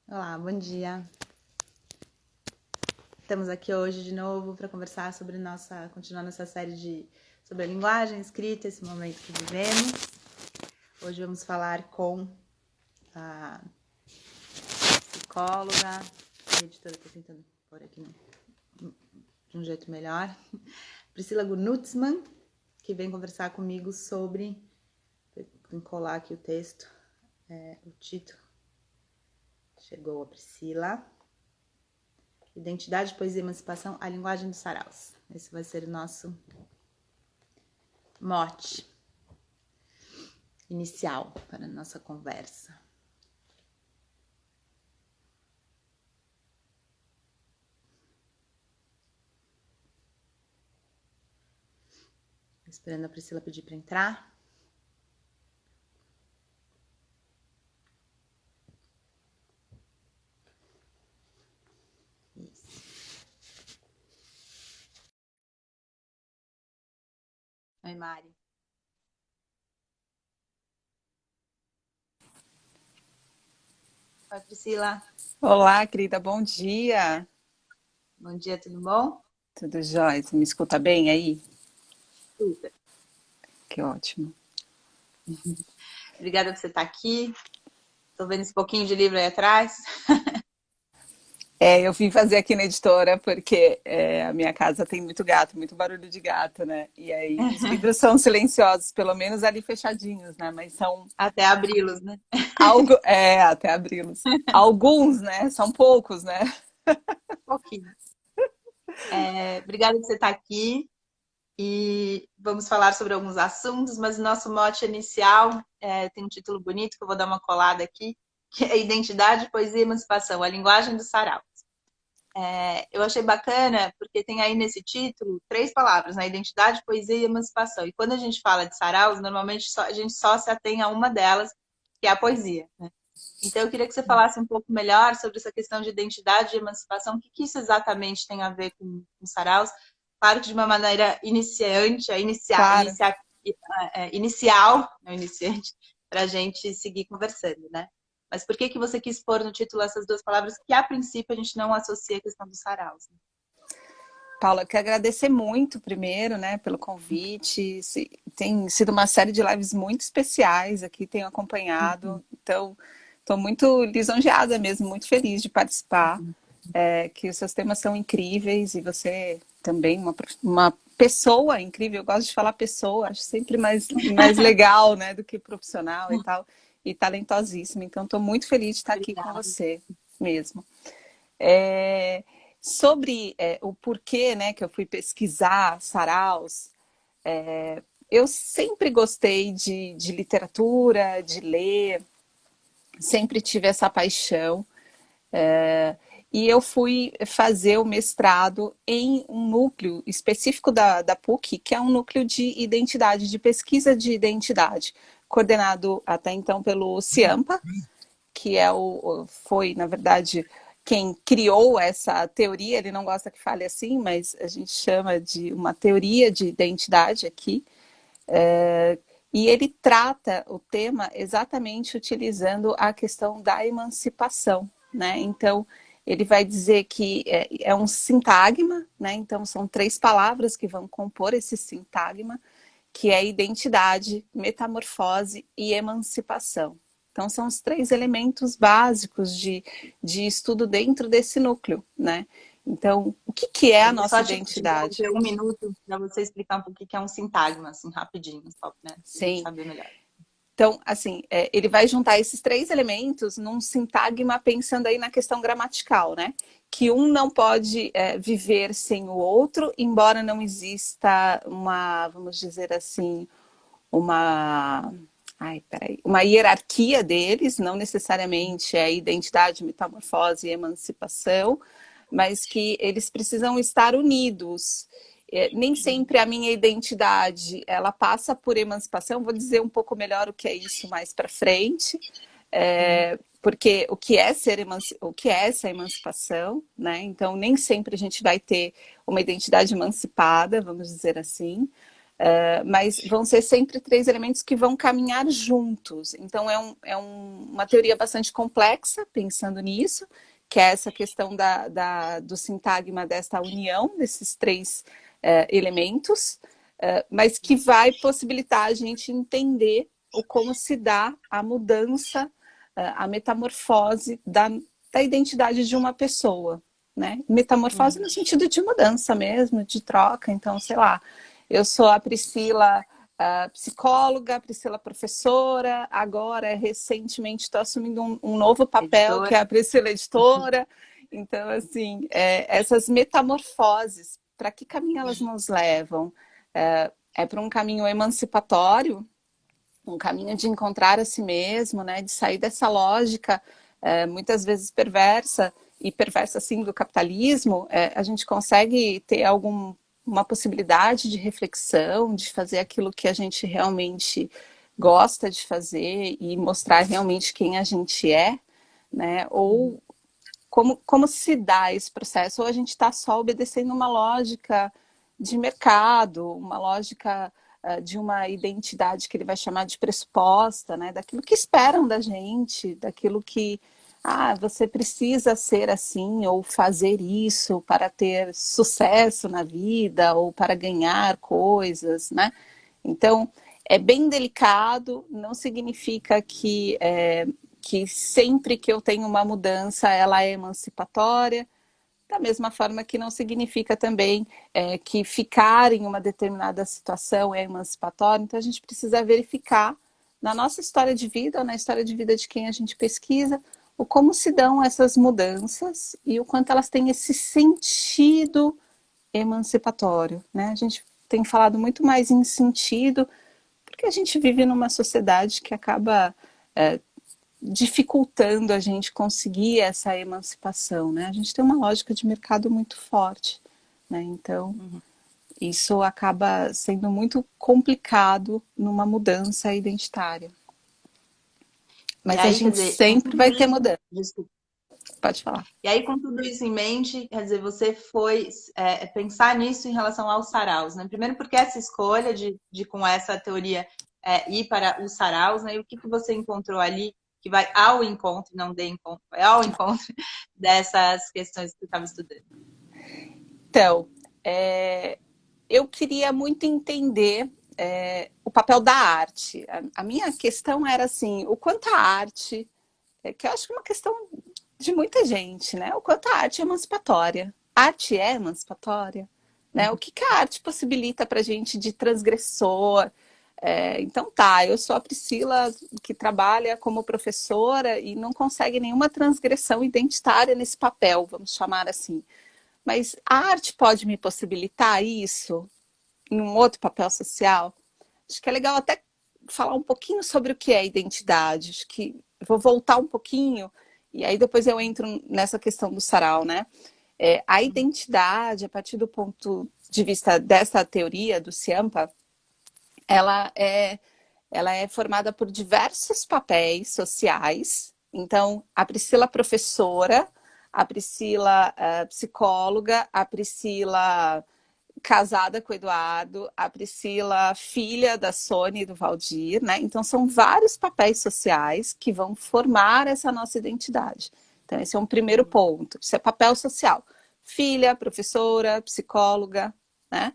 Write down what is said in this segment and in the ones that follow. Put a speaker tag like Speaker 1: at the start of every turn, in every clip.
Speaker 1: Olá, bom dia. Estamos aqui hoje de novo para conversar sobre continuar nossa série sobre a linguagem escrita, esse momento que vivemos. Hoje vamos falar com a psicóloga, a editora está tentando pôr aqui de um jeito melhor, Priscila Gunutzmann, que vem conversar comigo sobre, vou colar aqui o texto, o título. Chegou a Priscila. Identidade, poesia e emancipação, a linguagem dos saraus. Esse vai ser o nosso mote inicial para a nossa conversa. Esperando a Priscila pedir para entrar. Isso. Oi, Mari. Oi, Priscila.
Speaker 2: Olá, querida, bom dia.
Speaker 1: Bom dia, tudo bom?
Speaker 2: Tudo jóia? Você me escuta bem aí?
Speaker 1: Super.
Speaker 2: Que ótimo.
Speaker 1: Obrigada por você estar aqui. Estou vendo esse pouquinho de livro aí atrás.
Speaker 2: Eu vim fazer aqui na editora porque a minha casa tem muito gato, muito barulho de gato, né? E aí os livros são silenciosos, pelo menos ali fechadinhos, né? Mas são
Speaker 1: Até abri-los, né?
Speaker 2: até abri-los. Alguns, né? São poucos, né?
Speaker 1: Um pouquinho. Obrigada por você estar aqui. E vamos falar sobre alguns assuntos, mas o nosso mote inicial tem um título bonito que eu vou dar uma colada aqui, que é Identidade, Poesia e Emancipação, a linguagem do sarau. Eu achei bacana porque tem aí nesse título três palavras, né? Identidade, poesia e emancipação. E quando a gente fala de saraus, normalmente a gente só se atém a uma delas, que é a poesia, né? Então eu queria que você falasse um pouco melhor sobre essa questão de identidade e emancipação, o que isso exatamente tem a ver com saraus. Claro que de uma maneira iniciante,
Speaker 2: Claro.
Speaker 1: inicial, não iniciante, para a gente seguir conversando, né? Mas por que você quis pôr no título essas duas palavras que, a princípio, a gente não associa a questão dos saraus? Né?
Speaker 2: Paula, quero agradecer muito primeiro, né, pelo convite. Tem sido uma série de lives muito especiais aqui, tenho acompanhado. Então, estou muito lisonjeada mesmo, muito feliz de participar. Que os seus temas são incríveis e você também uma pessoa incrível. Eu gosto de falar pessoa, acho sempre mais legal, né, do que profissional e tal. E talentosíssima. Então, estou muito feliz de estar aqui com
Speaker 1: Obrigada.
Speaker 2: você mesmo. É, sobre o porquê, né, que eu fui pesquisar saraus, eu sempre gostei de literatura, de ler, sempre tive essa paixão. E eu fui fazer o mestrado em um núcleo específico da PUC, que é um núcleo de identidade, de pesquisa de identidade, coordenado até então pelo CIAMPA, que foi, na verdade, quem criou essa teoria. Ele não gosta que fale assim, mas a gente chama de uma teoria de identidade aqui. E ele trata o tema exatamente utilizando a questão da emancipação, né? Então, ele vai dizer que é um sintagma, né? Então, são três palavras que vão compor esse sintagma, que é identidade, metamorfose e emancipação. Então, são os três elementos básicos de estudo dentro desse núcleo, né? Então, o que é a
Speaker 1: Eu vou
Speaker 2: nossa
Speaker 1: só te
Speaker 2: identidade?
Speaker 1: interromper um minuto para você explicar um pouco o que é um sintagma, assim, rapidinho, só, né? Para a gente
Speaker 2: Sim.
Speaker 1: saber melhor.
Speaker 2: Então, assim, ele vai juntar esses três elementos num sintagma pensando aí na questão gramatical, né? Que um não pode viver sem o outro, embora não exista vamos dizer assim, uma, uma hierarquia deles, não necessariamente é identidade, metamorfose e emancipação, mas que eles precisam estar unidos. Nem sempre a minha identidade ela passa por emancipação. Vou dizer um pouco melhor o que é isso mais para frente, porque o que é essa emancipação, né? Então nem sempre a gente vai ter uma identidade emancipada, vamos dizer assim. mas vão ser sempre três elementos que vão caminhar juntos. Então, uma teoria bastante complexa, pensando nisso, que é essa questão do sintagma desta união desses três elementos, mas que vai possibilitar a gente entender como se dá a mudança, a metamorfose da identidade de uma pessoa, né? Metamorfose no sentido de mudança mesmo, de troca. Então, sei lá, eu sou a Priscila psicóloga, a Priscila professora, agora, recentemente, estou assumindo um novo papel, editora, que é a Priscila editora. Então, assim, essas metamorfoses, para que caminho elas nos levam? É para um caminho emancipatório, um caminho de encontrar a si mesmo, né? De sair dessa lógica muitas vezes perversa, e perversa assim do capitalismo. A gente consegue ter uma possibilidade de reflexão, de fazer aquilo que a gente realmente gosta de fazer e mostrar realmente quem a gente é, né? Ou como se dá esse processo? Ou a gente está só obedecendo uma lógica de mercado, uma lógica de uma identidade que ele vai chamar de pressuposta, né? Daquilo que esperam da gente, daquilo que você precisa ser assim ou fazer isso para ter sucesso na vida ou para ganhar coisas, né? Então, é bem delicado, não significa que sempre que eu tenho uma mudança ela é emancipatória, da mesma forma que não significa também que ficar em uma determinada situação é emancipatório. Então a gente precisa verificar na nossa história de vida, ou na história de vida de quem a gente pesquisa, o como se dão essas mudanças e o quanto elas têm esse sentido emancipatório, né? A gente tem falado muito mais em sentido, porque a gente vive numa sociedade que acaba dificultando a gente conseguir essa emancipação, né? A gente tem uma lógica de mercado muito forte, né? Então, isso acaba sendo muito complicado numa mudança identitária. Mas aí, a gente sempre vai ter mudança.
Speaker 1: Desculpa.
Speaker 2: Pode falar.
Speaker 1: E aí, com tudo isso em mente, quer dizer, você foi pensar nisso em relação aos saraus, né? Primeiro porque essa escolha de com essa teoria ir para os saraus, né? E o que você encontrou ali que vai ao encontro, não de encontro, vai ao encontro dessas questões que você estava estudando?
Speaker 2: Então, eu queria muito entender o papel da arte. A minha questão era assim, o quanto a arte, que eu acho que é uma questão de muita gente, né? O quanto a arte é emancipatória. A arte é emancipatória, né? O que a arte possibilita para a gente de transgressor? Então eu sou a Priscila que trabalha como professora e não consegue nenhuma transgressão identitária nesse papel, vamos chamar assim. Mas a arte pode me possibilitar isso em um outro papel social? Acho que é legal até falar um pouquinho sobre o que é identidade. Acho que vou voltar um pouquinho e aí depois eu entro nessa questão do sarau, né? A identidade, a partir do ponto de vista dessa teoria do Ciampa, ela é formada por diversos papéis sociais. Então, a Priscila professora, a Priscila psicóloga, a Priscila casada com o Eduardo, a Priscila filha da Sônia e do Valdir, né? Então são vários papéis sociais que vão formar essa nossa identidade. Então esse é um primeiro ponto, isso é papel social. Filha, professora, psicóloga, né?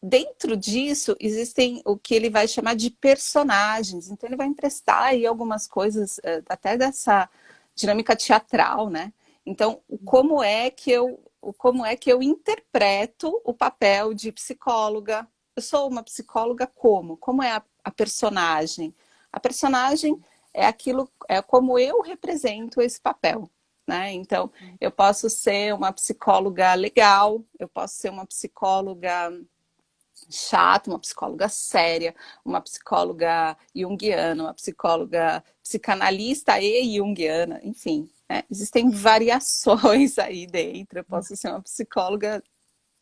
Speaker 2: Dentro disso existem o que ele vai chamar de personagens, então ele vai emprestar aí algumas coisas até dessa dinâmica teatral, né? Então, como é que eu interpreto o papel de psicóloga? Eu sou uma psicóloga como? Como é a personagem? A personagem é como eu represento esse papel, né? Então, eu posso ser uma psicóloga legal, eu posso ser uma psicóloga chata, uma psicóloga séria, uma psicóloga junguiana, uma psicóloga psicanalista e junguiana, enfim. Existem variações aí dentro. Eu posso ser uma psicóloga,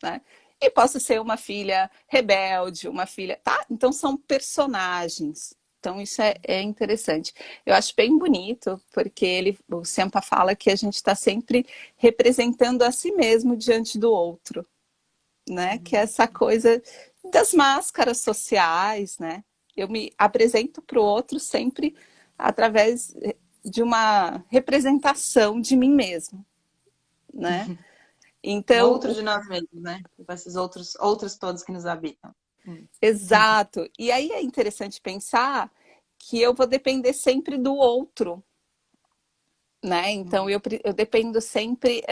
Speaker 2: né? E posso ser uma filha rebelde, uma filha... Tá? Então são personagens. Então isso é interessante. Eu acho bem bonito, porque o Ciampa fala que a gente está sempre representando a si mesmo diante do outro, né? Que é essa coisa das máscaras sociais, né? Eu me apresento para o outro sempre através de uma representação de mim mesmo, né?
Speaker 1: Um
Speaker 2: Então,
Speaker 1: outro de nós mesmos, né? Com esses outros todos que nos habitam.
Speaker 2: exato. E aí é interessante pensar que eu vou depender sempre do outro, né? Então eu dependo sempre,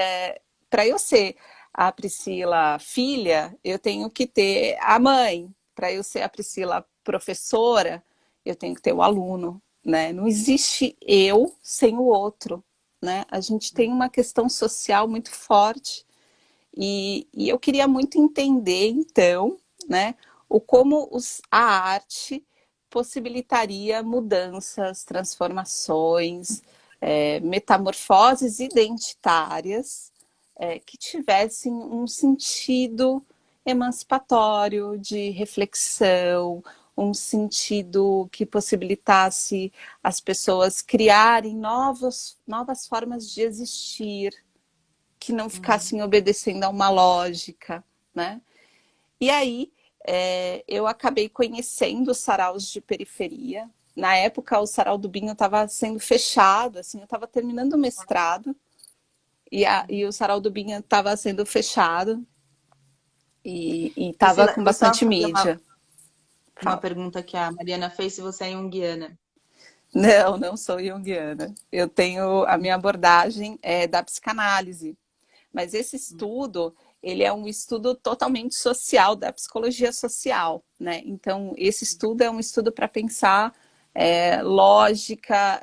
Speaker 2: para eu ser a Priscila filha, eu tenho que ter a mãe. Para eu ser a Priscila professora, eu tenho que ter o aluno, né? Não existe eu sem o outro, né? A gente tem uma questão social muito forte e eu queria muito entender, então, né, o como a arte possibilitaria mudanças, transformações, metamorfoses identitárias que tivessem um sentido emancipatório, de reflexão, um sentido que possibilitasse as pessoas criarem novas formas de existir, que não ficassem obedecendo a uma lógica, né? E aí eu acabei conhecendo os saraus de periferia. Na época, o sarau do Binho estava sendo fechado, assim, eu estava terminando o mestrado e o sarau do Binho estava sendo fechado e estava
Speaker 1: Priscila,
Speaker 2: com
Speaker 1: vou só
Speaker 2: bastante
Speaker 1: fazer
Speaker 2: mídia.
Speaker 1: uma
Speaker 2: Fala.
Speaker 1: pergunta que a Mariana fez, se você é junguiana.
Speaker 2: Não, não sou junguiana. Eu tenho a minha abordagem da psicanálise. Mas esse estudo, ele é um estudo totalmente social, da psicologia social, né? Então, esse estudo é um estudo para pensar lógica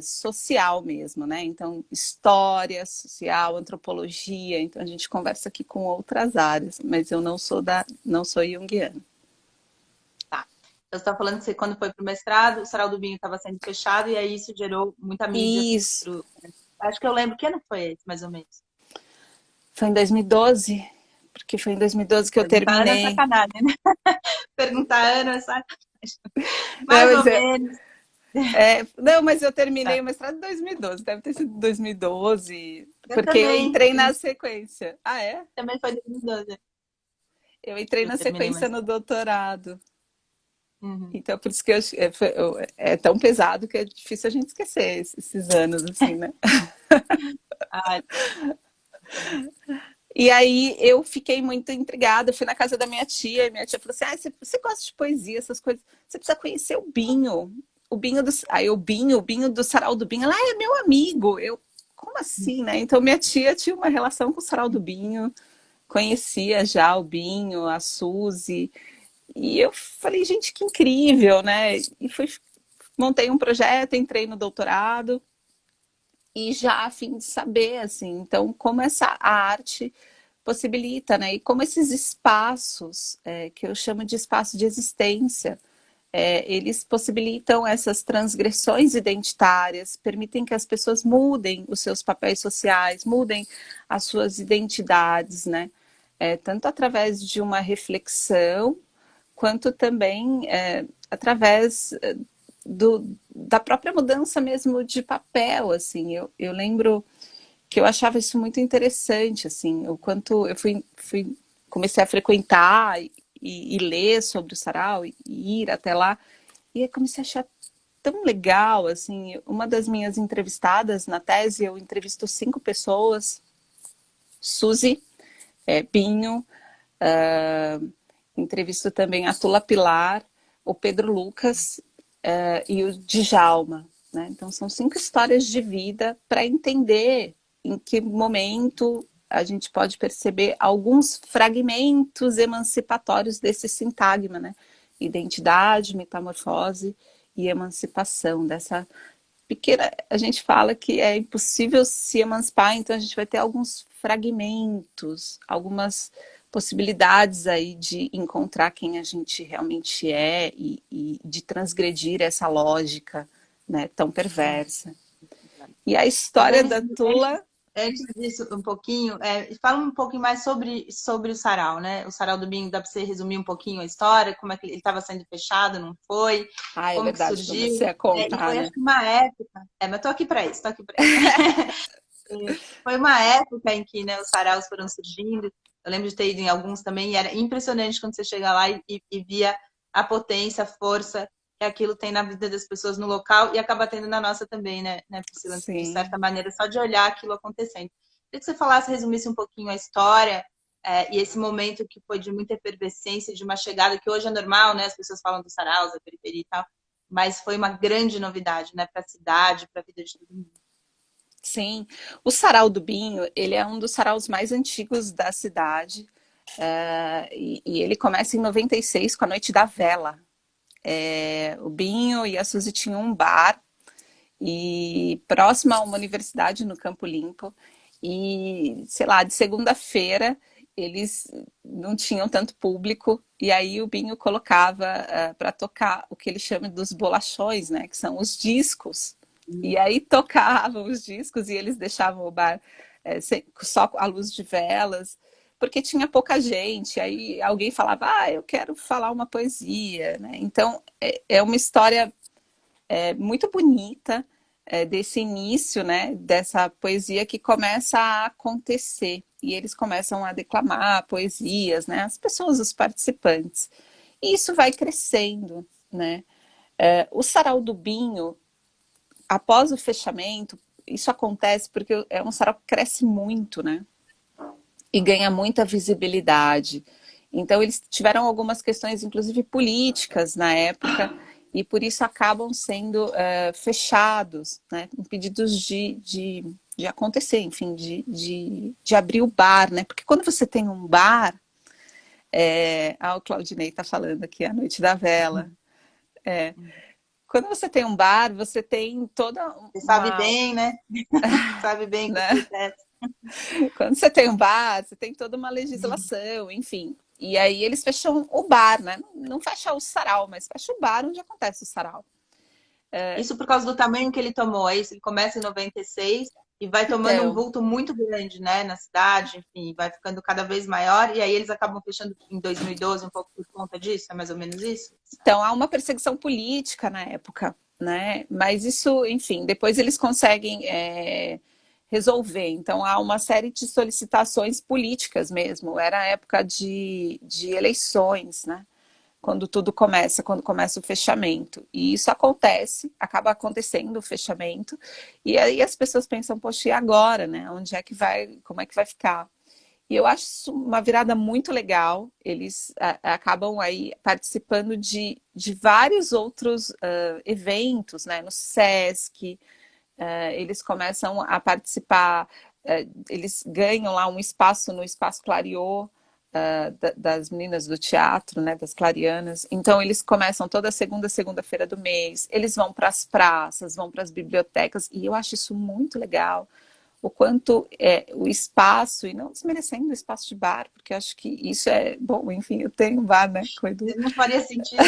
Speaker 2: social mesmo, né? Então, história social, antropologia. Então, a gente conversa aqui com outras áreas, mas eu não sou junguiana.
Speaker 1: Tá. Então, você está falando que você, quando foi para o mestrado, o Sarau do Binho estava sendo fechado, e aí isso gerou muita mídia.
Speaker 2: Isso,
Speaker 1: Acho que eu lembro, que ano foi esse, mais ou menos?
Speaker 2: foi em 2012, porque foi em 2012 que eu
Speaker 1: Perguntar ano é
Speaker 2: terminei.
Speaker 1: sacanagem, né? Perguntar ano é sacanagem.
Speaker 2: Não,
Speaker 1: Mais ou menos.
Speaker 2: não, mas eu terminei
Speaker 1: Tá.
Speaker 2: o mestrado em 2012, deve ter sido 2012,
Speaker 1: Eu
Speaker 2: porque eu
Speaker 1: também,
Speaker 2: entrei na sequência. Ah, é?
Speaker 1: também foi 2012.
Speaker 2: Eu entrei
Speaker 1: Eu
Speaker 2: na
Speaker 1: terminei
Speaker 2: sequência
Speaker 1: mais.
Speaker 2: no doutorado.
Speaker 1: Uhum.
Speaker 2: Então, por isso que é tão pesado que é difícil a gente esquecer esses anos, assim, né?
Speaker 1: Ah,
Speaker 2: E aí eu fiquei muito intrigada, fui na casa da minha tia, e minha tia falou assim: ah, você gosta de poesia, essas coisas, você precisa conhecer o Binho. O Binho do Sarau do Binho, ela é meu amigo. Como assim, né? Então minha tia tinha uma relação com o Sarau do Binho, conhecia já o Binho, a Suzy, e eu falei, gente, que incrível, né? E montei um projeto, entrei no doutorado, e já a fim de saber, assim, então, como a arte possibilita, né? E como esses espaços, que eu chamo de espaço de existência, eles possibilitam essas transgressões identitárias, permitem que as pessoas mudem os seus papéis sociais, mudem as suas identidades, né? Tanto através de uma reflexão, quanto também através da própria mudança mesmo de papel, assim. Eu lembro que eu achava isso muito interessante, assim, o quanto eu comecei a frequentar e ler sobre o sarau e ir até lá, e eu comecei a achar tão legal, assim, uma das minhas entrevistadas na tese, eu entrevisto 5 pessoas, Suzy, Pinho, entrevisto também a Tula Pilar, o Pedro Lucas e o Djalma. Né? Então, são 5 histórias de vida para entender em que momento a gente pode perceber alguns fragmentos emancipatórios desse sintagma, né? Identidade, metamorfose e emancipação, dessa pequena. A gente fala que é impossível se emancipar, então a gente vai ter alguns fragmentos, algumas possibilidades aí de encontrar quem a gente realmente é e de transgredir essa lógica, né, tão perversa. E a
Speaker 1: Mas
Speaker 2: história da Tula.
Speaker 1: antes disso, um pouquinho, fala um pouquinho mais sobre o sarau, né? O sarau do Binho, dá para você resumir um pouquinho a história, como é que ele estava sendo fechado, não foi?
Speaker 2: Ah, é
Speaker 1: Como que
Speaker 2: verdade, foi
Speaker 1: surgiu?
Speaker 2: você a
Speaker 1: E
Speaker 2: contar,
Speaker 1: foi,
Speaker 2: né?
Speaker 1: acho que, uma época. Mas tô aqui para isso, tô aqui para isso. Foi uma época em que, né, os saraus foram surgindo. Eu lembro de ter ido em alguns também, e era impressionante quando você chega lá e via a potência, a força que aquilo tem na vida das pessoas no local e acaba tendo na nossa também, né, Priscila? De certa
Speaker 2: Sim.
Speaker 1: maneira, só de olhar aquilo acontecendo. Queria que você falasse, resumisse um pouquinho a história e esse momento que foi de muita efervescência, de uma chegada que hoje é normal, né? As pessoas falam do saraus, da periferia e tal, mas foi uma grande novidade, né, para a cidade, para a vida de todo mundo.
Speaker 2: Sim, o Sarau do Binho, ele é um dos saraus mais antigos da cidade, e ele começa em 96 com a Noite da Vela. O Binho e a Suzy tinham um bar e próximo a uma universidade no Campo Limpo, e sei lá, de segunda-feira eles não tinham tanto público, e aí o Binho colocava para tocar o que ele chama dos bolachões, né, que são os discos. E aí tocavam os discos e eles deixavam o bar só à luz de velas, porque tinha pouca gente. Aí alguém falava, eu quero falar uma poesia, né? Então é uma história muito bonita desse início, né? Dessa poesia que começa a acontecer. E eles começam a declamar poesias, né? As pessoas, os participantes. E isso vai crescendo, né? O Sarau do Binho, após o fechamento, isso acontece porque é um sarau que cresce muito, né? E ganha muita visibilidade. Então, eles tiveram algumas questões, inclusive políticas, na época, e por isso acabam sendo fechados, né? Impedidos de acontecer, enfim, de abrir o bar, né? Porque quando você tem um bar, o Claudinei está falando aqui, a Noite da Vela. Quando você tem um bar, você tem toda
Speaker 1: Você sabe
Speaker 2: uma,
Speaker 1: bem, né? Sabe bem que
Speaker 2: né?
Speaker 1: processo.
Speaker 2: Quando você tem um bar, você tem toda uma
Speaker 1: Uhum.
Speaker 2: legislação, enfim. E aí eles fecham o bar, né? Não fecha o sarau, mas fecha o bar onde acontece o sarau.
Speaker 1: Isso por causa do tamanho que ele tomou. É isso, ele começa em 96 e vai tomando um
Speaker 2: Então,
Speaker 1: vulto muito grande, né, na cidade, enfim, vai ficando cada vez maior, e aí eles acabam fechando em 2012 um pouco por conta disso, é mais ou menos isso?
Speaker 2: então há uma perseguição política na época, né? Mas isso, enfim, depois eles conseguem resolver. Então há uma série de solicitações políticas mesmo. Era a época de eleições, né? Quando começa o fechamento. E isso acontece, acaba acontecendo o fechamento, e aí as pessoas pensam, poxa, e agora, né? Onde é que vai, como é que vai ficar? E eu acho isso uma virada muito legal. Eles acabam aí participando de vários outros eventos, né? No SESC, eles começam a participar, eles ganham lá um espaço no Espaço Clariô, das meninas do teatro, né, das clarianas. Então eles começam toda segunda-feira do mês, eles vão para as praças, vão para as bibliotecas, e eu acho isso muito legal. O quanto o espaço, e não desmerecendo o espaço de bar, porque eu acho que isso é bom, enfim, eu tenho um bar, né, com o Edu.
Speaker 1: Não faria sentido.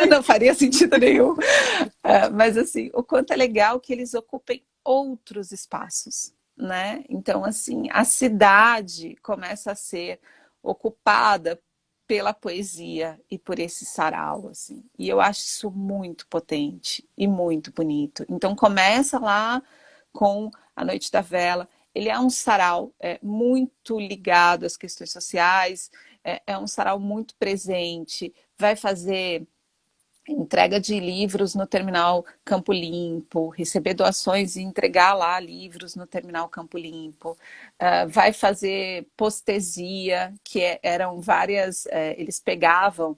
Speaker 2: Não faria sentido nenhum. Mas assim, o quanto é legal que eles ocupem outros espaços, né? Então, assim, a cidade começa a ser ocupada pela poesia e por esse sarau, assim. E eu acho isso muito potente e muito bonito. Então, começa lá com a Noite da Vela. Ele é um sarau muito ligado às questões sociais, é um sarau muito presente, vai fazer entrega de livros no terminal Campo Limpo, receber doações e entregar lá livros no terminal Campo Limpo, vai fazer postesia, que eram várias, eles pegavam,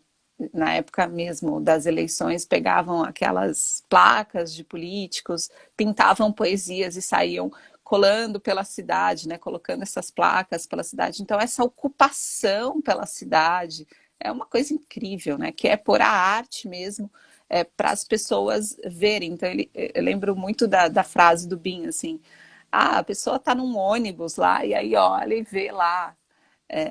Speaker 2: na época mesmo das eleições, pegavam aquelas placas de políticos, pintavam poesias e saíam colando pela cidade, né, colocando essas placas pela cidade. Então, essa ocupação pela cidade é uma coisa incrível, né? Que é pôr a arte mesmo para as pessoas verem. Então, eu lembro muito da frase do Bin, assim, a pessoa está num ônibus lá e aí olha e vê lá,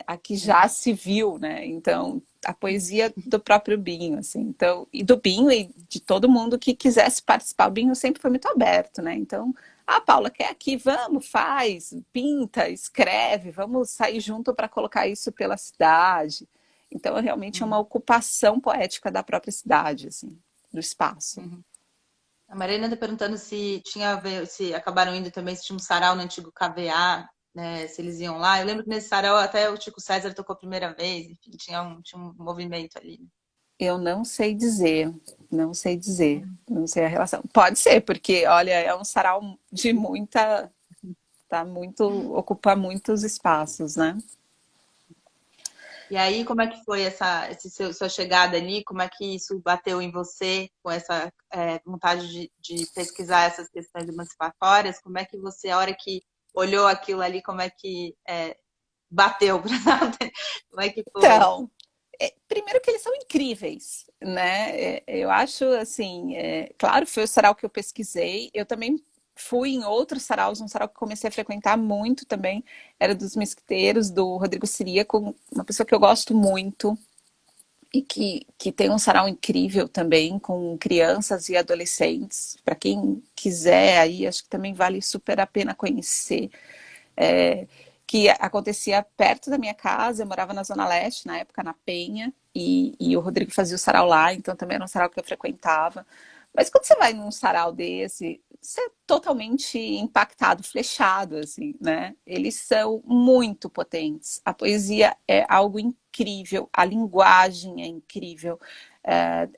Speaker 2: aqui já se viu, né? Então, a poesia do próprio Binho, assim, então, e do Binho e de todo mundo que quisesse participar. O Binho sempre foi muito aberto, né? Então, Paula, quer aqui? Vamos, faz, pinta, escreve, vamos sair junto para colocar isso pela cidade. Então, realmente é uma
Speaker 1: Uhum.
Speaker 2: ocupação poética da própria cidade, assim, do espaço.
Speaker 1: Uhum. A Mariana está perguntando se tinha a ver, se acabaram indo também, se tinha um sarau no antigo KVA. né, se eles iam lá. Eu lembro que nesse sarau até o Chico César tocou a primeira vez, enfim, tinha um movimento ali, né?
Speaker 2: Eu não sei dizer, não sei dizer, não sei a relação. Pode ser, porque, olha, é um sarau de muita, tá muito, ocupa muitos espaços, né?
Speaker 1: E aí, como é que foi sua chegada ali? Como é que isso bateu em você com essa vontade de pesquisar essas questões emancipatórias? Como é que você, a hora que olhou aquilo ali, como é que bateu? Como é que foi?
Speaker 2: Então, primeiro que eles são incríveis, né? Eu acho assim, claro, foi o sarau que eu pesquisei. Eu também fui em outros saraus, um sarau que comecei a frequentar muito também, era dos mesquiteiros, do Rodrigo Siríaco, uma pessoa que eu gosto muito e que tem um sarau incrível também com crianças e adolescentes. Para quem quiser aí, acho que também vale super a pena conhecer. É, que acontecia perto da minha casa, eu morava na Zona Leste, na época, na Penha, e o Rodrigo fazia o sarau lá, então também era um sarau que eu frequentava. Mas quando você vai num sarau desse, você é totalmente impactado, flechado, assim, né? Eles são muito potentes. A poesia é algo incrível, a linguagem é incrível.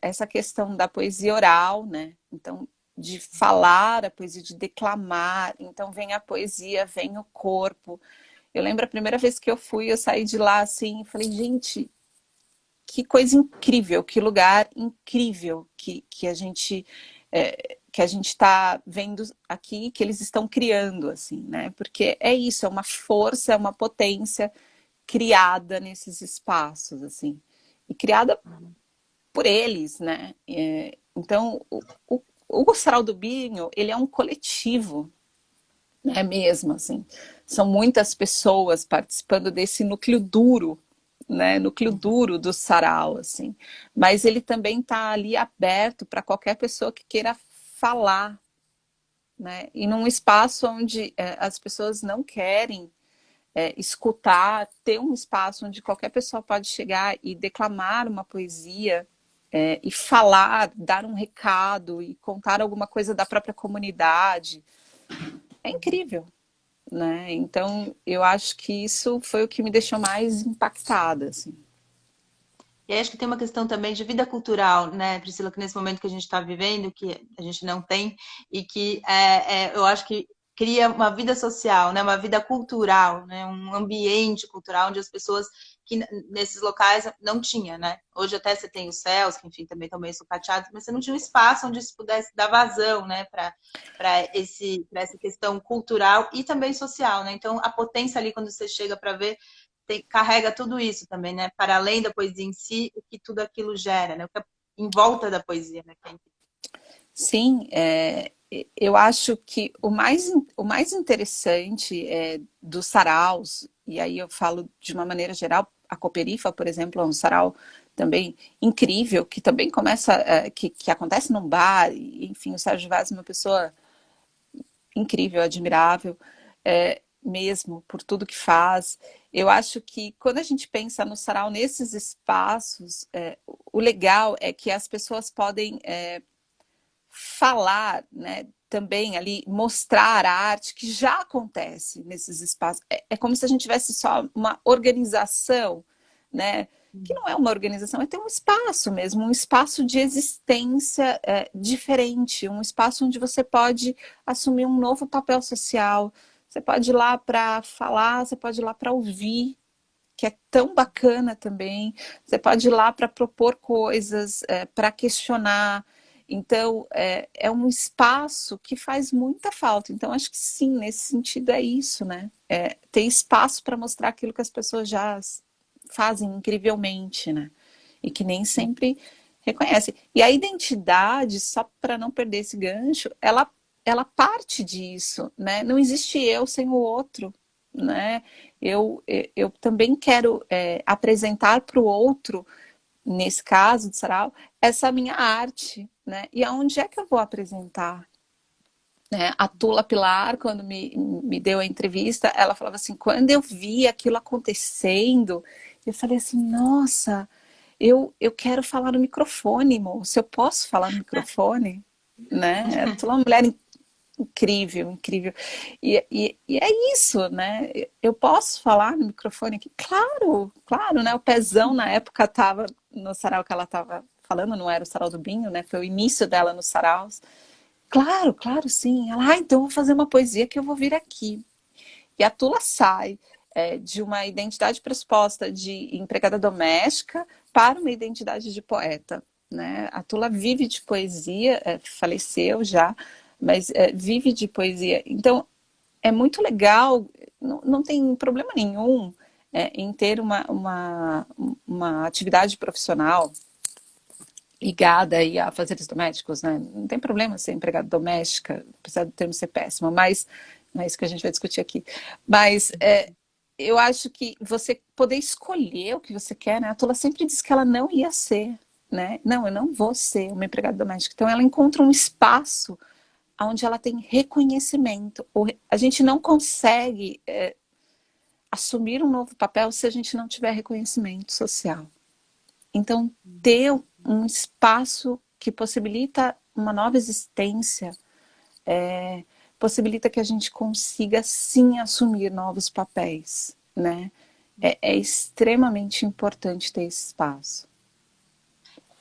Speaker 2: Essa questão da poesia oral, né? Então, de falar a poesia, de declamar. Então, vem a poesia, vem o corpo. Eu lembro a primeira vez que eu fui, eu saí de lá assim, e falei, gente, que coisa incrível, que lugar incrível que a gente está vendo aqui, que eles estão criando, assim, né? Porque é isso, é uma força, é uma potência criada nesses espaços, assim, e criada por eles, né? Então, o Sarau do Binho, ele é um coletivo, é mesmo, assim. São muitas pessoas participando desse núcleo duro, né? Núcleo duro do sarau, assim. Mas ele também está ali aberto para qualquer pessoa que queira falar, né? E num espaço onde as pessoas não querem escutar, ter um espaço onde qualquer pessoa pode chegar e declamar uma poesia e falar, dar um recado e contar alguma coisa da própria comunidade. É incrível, né? Então, eu acho que isso foi o que me deixou mais impactada, assim.
Speaker 1: E aí acho que tem uma questão também de vida cultural, né, Priscila, que nesse momento que a gente está vivendo, que a gente não tem, e que eu acho que cria uma vida social, né, uma vida cultural, né, um ambiente cultural onde as pessoas que nesses locais não tinha, né? Hoje até você tem os céus, que enfim também estão meio sucateados, mas você não tinha um espaço onde se pudesse dar vazão, né, para essa questão cultural e também social, né? Então a potência ali quando você chega para ver carrega tudo isso também, né? Para além da poesia em si, o que tudo aquilo gera, né? O que é em volta da poesia, né?
Speaker 2: Sim, eu acho que o mais interessante dos saraus, e aí eu falo de uma maneira geral, a Cooperifa, por exemplo, é um sarau também incrível, que também começa, que acontece num bar, e, enfim, o Sérgio Vaz é uma pessoa incrível, admirável, mesmo por tudo que faz. Eu acho que quando a gente pensa no sarau nesses espaços, o legal é que as pessoas podem falar, né, também ali, mostrar a arte que já acontece nesses espaços. É como se a gente tivesse só uma organização, né, que não é uma organização, é ter um espaço mesmo, um espaço de existência diferente, um espaço onde você pode assumir um novo papel social, você pode ir lá para falar, você pode ir lá para ouvir, que é tão bacana também. Você pode ir lá para propor coisas, para questionar. Então, é um espaço que faz muita falta. Então, acho que sim, nesse sentido é isso, né? Ter espaço para mostrar aquilo que as pessoas já fazem incrivelmente, né? E que nem sempre reconhecem. E a identidade, só para não perder esse gancho, ela parte disso, né? Não existe eu sem o outro, né? Eu também quero apresentar para o outro, nesse caso de sarau, essa minha arte, né? E aonde é que eu vou apresentar? Né? A Tula Pilar, quando me deu a entrevista, ela falava assim, quando eu vi aquilo acontecendo, eu falei assim, nossa, eu quero falar no microfone, moço, eu posso falar no microfone? Né? A Tula é uma mulher Incrível, incrível. E é isso, né? Eu posso falar no microfone aqui? Claro, claro, né? O Pezão na época estava no sarau que ela estava falando, não era o sarau do Binho, né? Foi o início dela nos saraus. Claro, claro, sim. Ela, então eu vou fazer uma poesia que eu vou vir aqui. E a Tula sai de uma identidade pressuposta de empregada doméstica para uma identidade de poeta. Né? A Tula vive de poesia, faleceu já, mas vive de poesia. Então, é muito legal, não tem problema nenhum em ter uma atividade profissional ligada aí a fazeres domésticos, né? Não tem problema ser empregada doméstica, apesar do termo ser péssimo, mas não é isso que a gente vai discutir aqui. Mas eu acho que você poder escolher o que você quer, né? A Tula sempre disse que ela não ia ser, né? Não, eu não vou ser uma empregada doméstica. Então ela encontra um espaço onde ela tem reconhecimento. A gente não consegue assumir um novo papel se a gente não tiver reconhecimento social. Então, ter um espaço que possibilita uma nova existência, possibilita que a gente consiga sim assumir novos papéis, né? É extremamente importante ter esse espaço.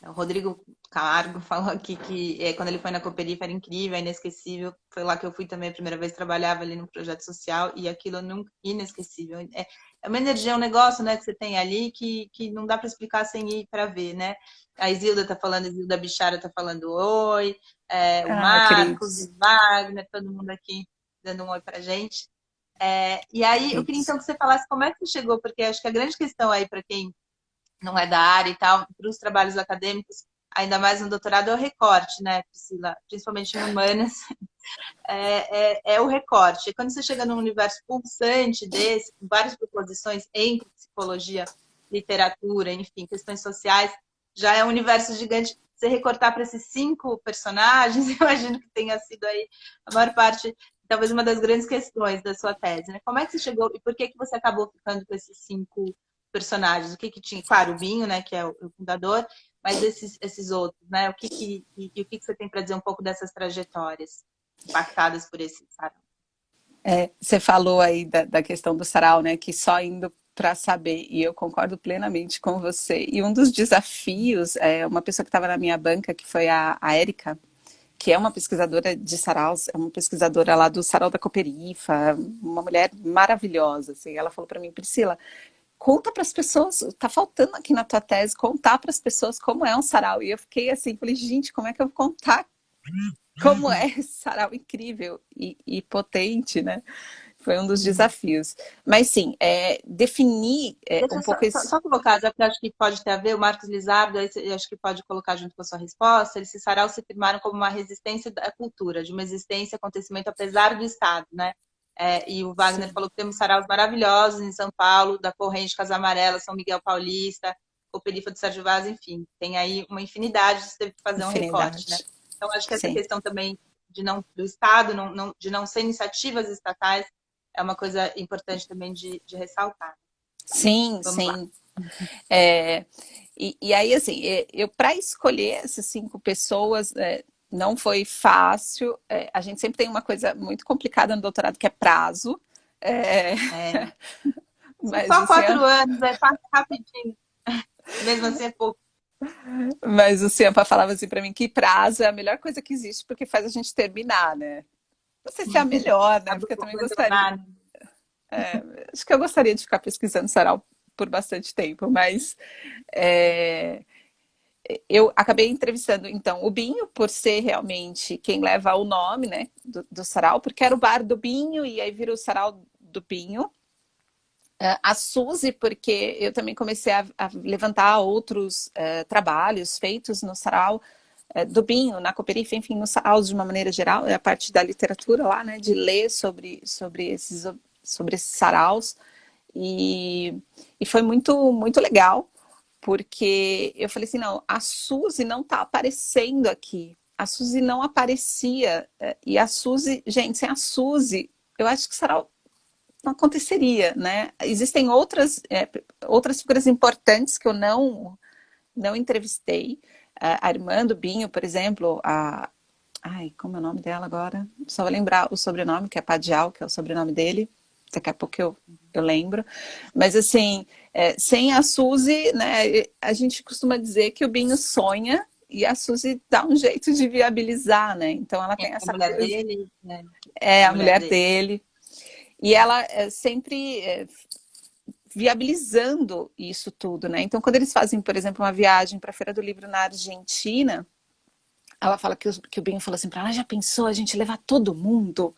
Speaker 1: O Rodrigo Camargo falou aqui que quando ele foi na Cooperifa era incrível, é inesquecível. Foi lá que eu fui também a primeira vez, trabalhava ali no projeto social e aquilo nunca inesquecível. É uma energia, é um negócio, né, que você tem ali que não dá para explicar sem ir para ver, né? A Isilda tá falando, a Isilda Bichara tá falando oi, o
Speaker 2: Ah,
Speaker 1: Marcos,
Speaker 2: queridos,
Speaker 1: o Wagner, todo mundo aqui dando um oi pra gente. E aí, eu queria
Speaker 2: queridos.
Speaker 1: então que você falasse como é que você chegou, porque acho que a grande questão aí para quem não é da área e tal, para os trabalhos acadêmicos, ainda mais no doutorado, é o recorte, né, Priscila? Principalmente em humanas, é o recorte. E quando você chega num universo pulsante desse, com várias proposições entre psicologia, literatura, enfim, questões sociais, já é um universo gigante. Você recortar para esses 5 personagens, eu imagino que tenha sido aí a maior parte, talvez uma das grandes questões da sua tese, né? Como é que você chegou e por que você acabou ficando com esses 5 personagens? O que tinha? Claro, o Binho, né, que é o fundador, mas esses outros, né? E o que você tem para dizer um pouco dessas trajetórias impactadas por esse sarau?
Speaker 2: Você falou aí da questão do sarau, né? Que só indo para saber, e eu concordo plenamente com você. E um dos desafios, uma pessoa que estava na minha banca, que foi a Érica, que é uma pesquisadora de saraus, é uma pesquisadora lá do Sarau da Cooperifa, uma mulher maravilhosa. Assim, ela falou para mim, Priscila, conta para as pessoas, tá faltando aqui na tua tese contar para as pessoas como é um sarau. E eu fiquei assim, falei, gente, como é que eu vou contar como é esse sarau incrível e potente, né? Foi um dos desafios. Mas sim, definir
Speaker 1: Deixa
Speaker 2: um
Speaker 1: eu
Speaker 2: pouco esse.
Speaker 1: só colocar, já que eu acho que pode ter a ver, o Marcos Lizardo, eu acho que pode colocar junto com a sua resposta, esses saraus se firmaram como uma resistência da cultura, de uma existência, acontecimento apesar do Estado, né? E o Wagner
Speaker 2: Sim,
Speaker 1: falou que temos saraus maravilhosos em São Paulo, da Corrente, Casa Amarela, São Miguel Paulista, Cooperifa do Sérgio Vaz, enfim, tem aí uma infinidade, você teve que fazer um recorte, né?
Speaker 2: infinidade.
Speaker 1: Então, acho que essa
Speaker 2: Sim,
Speaker 1: questão também do Estado, de não ser iniciativas estatais, é uma coisa importante também de ressaltar.
Speaker 2: sim,
Speaker 1: Vamos lá.
Speaker 2: sim. É, e aí, assim, eu para escolher essas 5 pessoas não foi fácil. A gente sempre tem uma coisa muito complicada no doutorado que é prazo. É,
Speaker 1: É,
Speaker 2: mas
Speaker 1: só
Speaker 2: o Cian,
Speaker 1: 4 anos, passa rapidinho. Mesmo assim é pouco.
Speaker 2: mas o Ciampa falava assim para mim que prazo é a melhor coisa que existe porque faz a gente terminar, né? Não sei se é a melhor, né? Porque eu também gostaria.
Speaker 1: Abandonar.
Speaker 2: Acho que eu gostaria de ficar pesquisando sarau por bastante tempo, mas é, eu acabei entrevistando, então, o Binho, por ser realmente quem leva o nome, né, do sarau, porque era o bar do Binho, e aí virou o sarau do Binho. A Suzy, porque eu também comecei a levantar outros trabalhos feitos no sarau do Binho, na Cooperifa, enfim, no sarau de uma maneira geral, é a parte da literatura lá, né, de ler sobre esses saraus, e, e foi muito, muito legal, porque eu falei assim, não, a Suzy não está aparecendo aqui. A Suzy não aparecia. E a Suzy, gente, sem a Suzy, eu acho que o sarau não aconteceria, né? Existem outras figuras importantes que eu não entrevistei. A irmã do Binho, por exemplo, Ai, como é o nome dela agora? Só vou lembrar o sobrenome, que é Padial, que é o sobrenome dele. Daqui a pouco eu lembro. Mas assim, sem a Suzy, né? A gente costuma dizer que o Binho sonha e a Suzy dá um jeito de viabilizar, né? Então ela
Speaker 1: É
Speaker 2: tem
Speaker 1: a
Speaker 2: essa
Speaker 1: mulher
Speaker 2: coisa,
Speaker 1: dele, né?
Speaker 2: é
Speaker 1: A
Speaker 2: a
Speaker 1: mulher
Speaker 2: mulher
Speaker 1: dele.
Speaker 2: dele. E ela sempre viabilizando isso tudo, né? Então, quando eles fazem, por exemplo, uma viagem para a Feira do Livro na Argentina, ela fala que o Binho falou assim para ela, já pensou a gente levar todo mundo?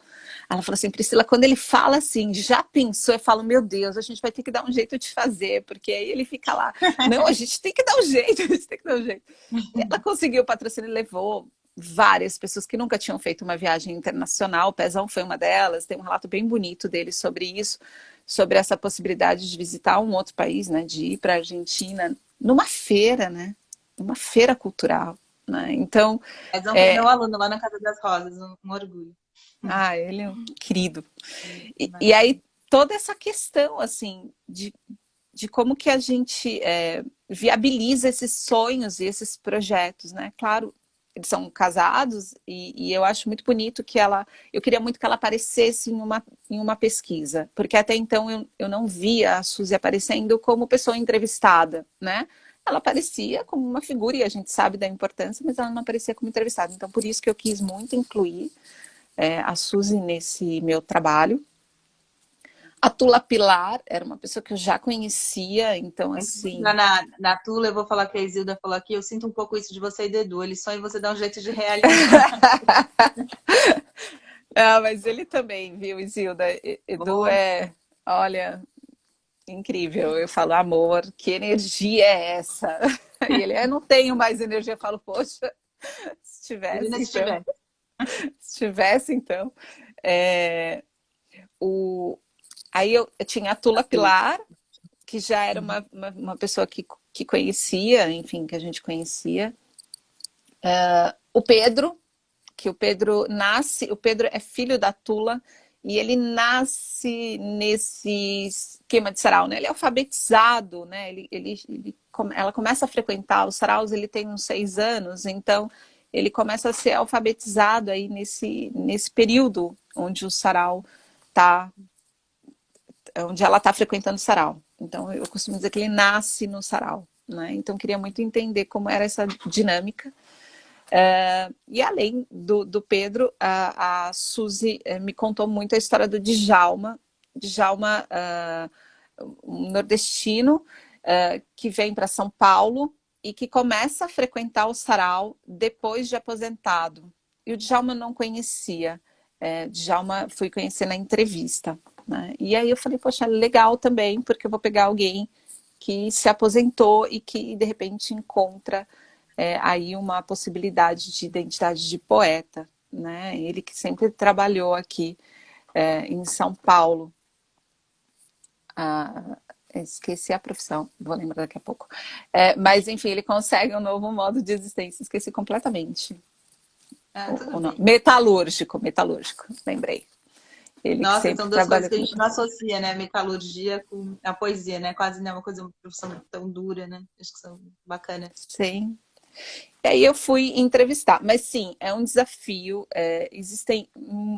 Speaker 2: Ela falou assim, Priscila, quando ele fala assim, já pensou, eu falo, meu Deus, a gente vai ter que dar um jeito de fazer, porque aí ele fica lá, não, a gente tem que dar um jeito, a gente tem que dar um jeito. E ela conseguiu o patrocínio e levou várias pessoas que nunca tinham feito uma viagem internacional, o Pezão foi uma delas, tem um relato bem bonito dele sobre isso, sobre essa possibilidade de visitar um outro país, né, de ir para a Argentina, numa feira, né, numa feira cultural, né, então,
Speaker 1: Mas não foi meu aluno lá na Casa das Rosas, um orgulho.
Speaker 2: ele é um querido. E
Speaker 1: Imagina.
Speaker 2: aí, toda essa questão, assim, de como que a gente viabiliza esses sonhos e esses projetos, né? Claro, eles são casados e eu acho muito bonito que eu queria muito que ela aparecesse em uma pesquisa, porque até então eu não via a Suzy aparecendo como pessoa entrevistada, né? Ela aparecia como uma figura e a gente sabe da importância, mas ela não aparecia como entrevistada. Então, por isso que eu quis muito incluir a Suzy nesse meu trabalho. A Tula Pilar era uma pessoa que eu já conhecia, então
Speaker 1: Antes de entrar
Speaker 2: assim.
Speaker 1: na Tula, eu vou falar que a Isilda falou aqui, eu sinto um pouco isso de você e do Edu, eles sonham e você dá um jeito de realizar.
Speaker 2: Ah, mas ele também, viu, Isilda? Edu
Speaker 1: Boa.
Speaker 2: é, olha, incrível. Eu falo, amor, que energia é essa? E ele, não tenho mais energia. Eu falo, poxa, se
Speaker 1: Imagina
Speaker 2: tivesse,
Speaker 1: se
Speaker 2: então.
Speaker 1: tiver.
Speaker 2: Se tivesse, então. É, o... Aí eu tinha a
Speaker 1: A
Speaker 2: Tula
Speaker 1: Tula.
Speaker 2: Pilar, que já era
Speaker 1: Uhum.
Speaker 2: uma pessoa que conhecia, enfim, que a gente conhecia. O Pedro, que o Pedro é filho da Tula, e ele nasce nesse esquema de sarau, né? Ele é alfabetizado, né? Ela começa a frequentar os saraus, ele tem uns 6 anos, então ele começa a ser alfabetizado aí nesse período onde o sarau tá, onde ela está frequentando o sarau. Então eu costumo dizer que ele nasce no sarau, né? Então queria muito entender como era essa dinâmica. E além do Pedro, a Suzy me contou muito a história do Djalma. Djalma, um nordestino, que vem para São Paulo e que começa a frequentar o sarau depois de aposentado. E o Djalma não conhecia. Djalma fui conhecer na entrevista. Né? E aí eu falei, poxa, legal também, porque eu vou pegar alguém que se aposentou e que de repente encontra aí uma possibilidade de identidade de poeta, né? Ele que sempre trabalhou aqui em São Paulo. Ah, esqueci a profissão, vou lembrar daqui a pouco. Mas enfim, ele consegue um novo modo de existência, esqueci completamente.
Speaker 1: Ah, tudo
Speaker 2: O nome.
Speaker 1: bem.
Speaker 2: Metalúrgico, metalúrgico, lembrei. Ele que
Speaker 1: Nossa,
Speaker 2: sempre
Speaker 1: são duas coisas
Speaker 2: trabalha
Speaker 1: que a
Speaker 2: com
Speaker 1: gente não associa, né? Metalurgia com a poesia, né? Quase não é uma coisa, uma profissão tão dura, né? Acho que são bacanas.
Speaker 2: Sim. E aí eu fui entrevistar, mas sim, é um desafio. Existem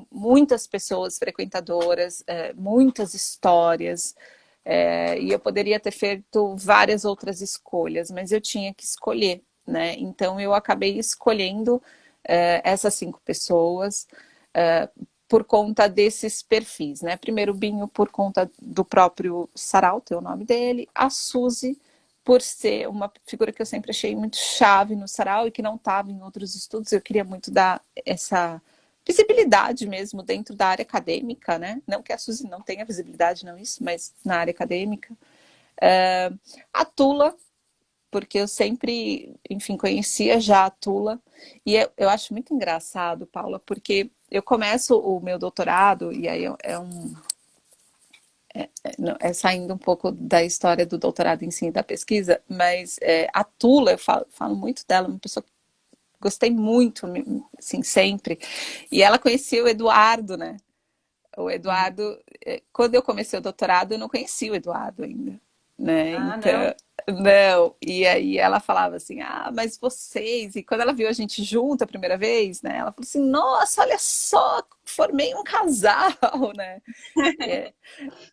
Speaker 2: muitas pessoas frequentadoras, muitas histórias, e eu poderia ter feito várias outras escolhas, mas eu tinha que escolher, né? Então eu acabei escolhendo essas 5 pessoas por conta desses perfis, né? Primeiro o Binho por conta do próprio Sarau, tem o nome dele, a Suzy por ser uma figura que eu sempre achei muito chave no sarau e que não estava em outros estudos. Eu queria muito dar essa visibilidade mesmo dentro da área acadêmica, né? Não que a Suzy não tenha visibilidade, não isso, mas na área acadêmica. A Tula, porque eu sempre, enfim, conhecia já a Tula. E eu acho muito engraçado, Paula, porque eu começo o meu doutorado, e aí saindo um pouco da história do doutorado em si, da pesquisa, mas a Tula, eu falo muito dela, uma pessoa que gostei muito, assim, sempre. E ela conhecia o Eduardo, né? O
Speaker 1: Uhum.
Speaker 2: Eduardo, quando eu comecei o doutorado, eu não conhecia o Eduardo ainda. né?
Speaker 1: Ah, não.
Speaker 2: Então, não. E aí ela falava assim, ah, mas vocês... E quando ela viu a gente junto a primeira vez, né? Ela falou assim, nossa, olha só, formei um casal, né? É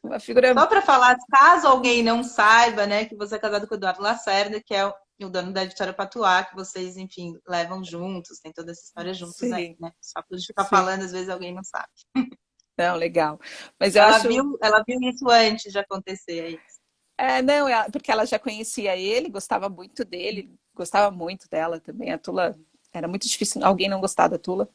Speaker 2: uma figura...
Speaker 1: Só para falar, caso alguém não saiba, né, que você é casado com o Eduardo Lacerda, que é o dono da Editora Patuá, que vocês, enfim, levam juntos, tem toda essa história juntos aí,
Speaker 2: Sim,
Speaker 1: né? Só por ficar
Speaker 2: sim.
Speaker 1: falando, às vezes alguém não sabe.
Speaker 2: Não, legal. Mas eu acho...
Speaker 1: Ela viu isso antes de acontecer aí.
Speaker 2: É, não, porque ela já conhecia ele, gostava muito dele, gostava muito dela também. A Tula, era muito difícil alguém não gostar da Tula.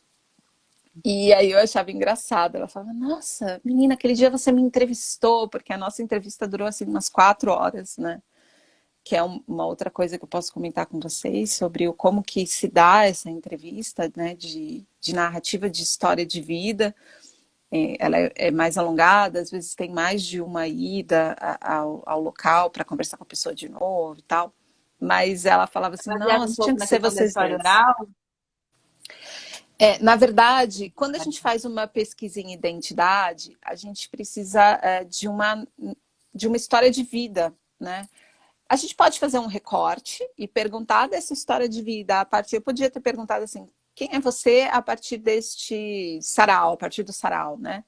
Speaker 2: E aí eu achava engraçado. Ela falava, nossa, menina, aquele dia você me entrevistou, porque a nossa entrevista durou assim umas 4 horas, né? Que é uma outra coisa que eu posso comentar com vocês sobre o como que se dá essa entrevista, né? De narrativa de história de vida. Ela é mais alongada, às vezes tem mais de uma ida ao local para conversar com a pessoa de novo e tal. Mas ela falava assim,
Speaker 1: Baseado um
Speaker 2: nossa, tinha
Speaker 1: pouco
Speaker 2: que
Speaker 1: na
Speaker 2: ser
Speaker 1: questão da
Speaker 2: vocês
Speaker 1: história
Speaker 2: dois.
Speaker 1: oral.
Speaker 2: Na verdade, quando a gente faz uma pesquisa em identidade, a gente precisa de uma história de vida, né? A gente pode fazer um recorte e perguntar dessa história de vida a partir. Eu podia ter perguntado assim: quem é você a partir deste sarau, a partir do sarau, né?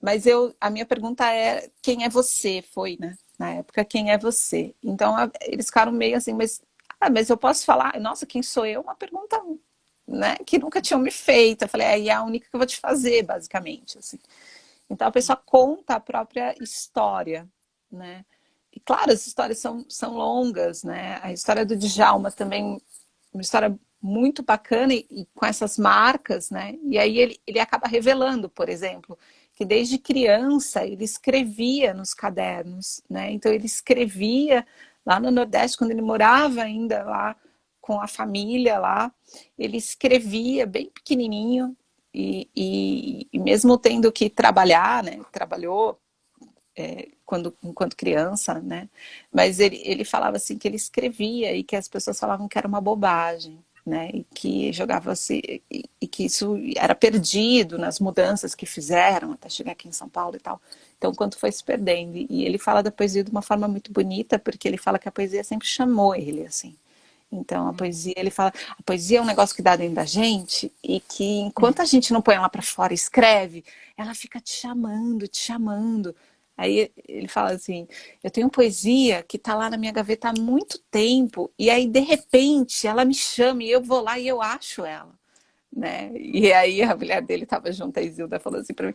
Speaker 2: Mas a minha pergunta é: quem é você? Foi, né? Na época, quem é você? Então, eles ficaram meio assim, mas eu posso falar, nossa, quem sou eu? Uma pergunta, né, que nunca tinham me feito. Eu falei, aí é a única que eu vou te fazer, basicamente. Assim. Então, a pessoa conta a própria história, né? E, claro, as histórias são longas, né? A história do Djalma também, uma história muito bacana e com essas marcas, né? E aí ele acaba revelando, por exemplo, que desde criança ele escrevia nos cadernos, né? Então ele escrevia lá no Nordeste, quando ele morava ainda lá com a família lá, ele escrevia bem pequenininho e mesmo tendo que trabalhar, né? Trabalhou enquanto criança, né? Mas ele falava assim que ele escrevia e que as pessoas falavam que era uma bobagem, né? E que jogava assim, e que isso era perdido nas mudanças que fizeram até chegar aqui em São Paulo e tal. Então, quanto foi se perdendo. E ele fala da poesia de uma forma muito bonita, porque ele fala que a poesia sempre chamou ele, assim. Então, a poesia, ele fala, a poesia é um negócio que dá dentro da gente e que enquanto a gente não põe ela para fora e escreve, ela fica te chamando, te chamando. Aí ele fala assim, eu tenho poesia que está lá na minha gaveta há muito tempo e aí de repente ela me chama e eu vou lá e eu acho ela, né? E aí a mulher dele estava junto, a Isilda falou assim para mim,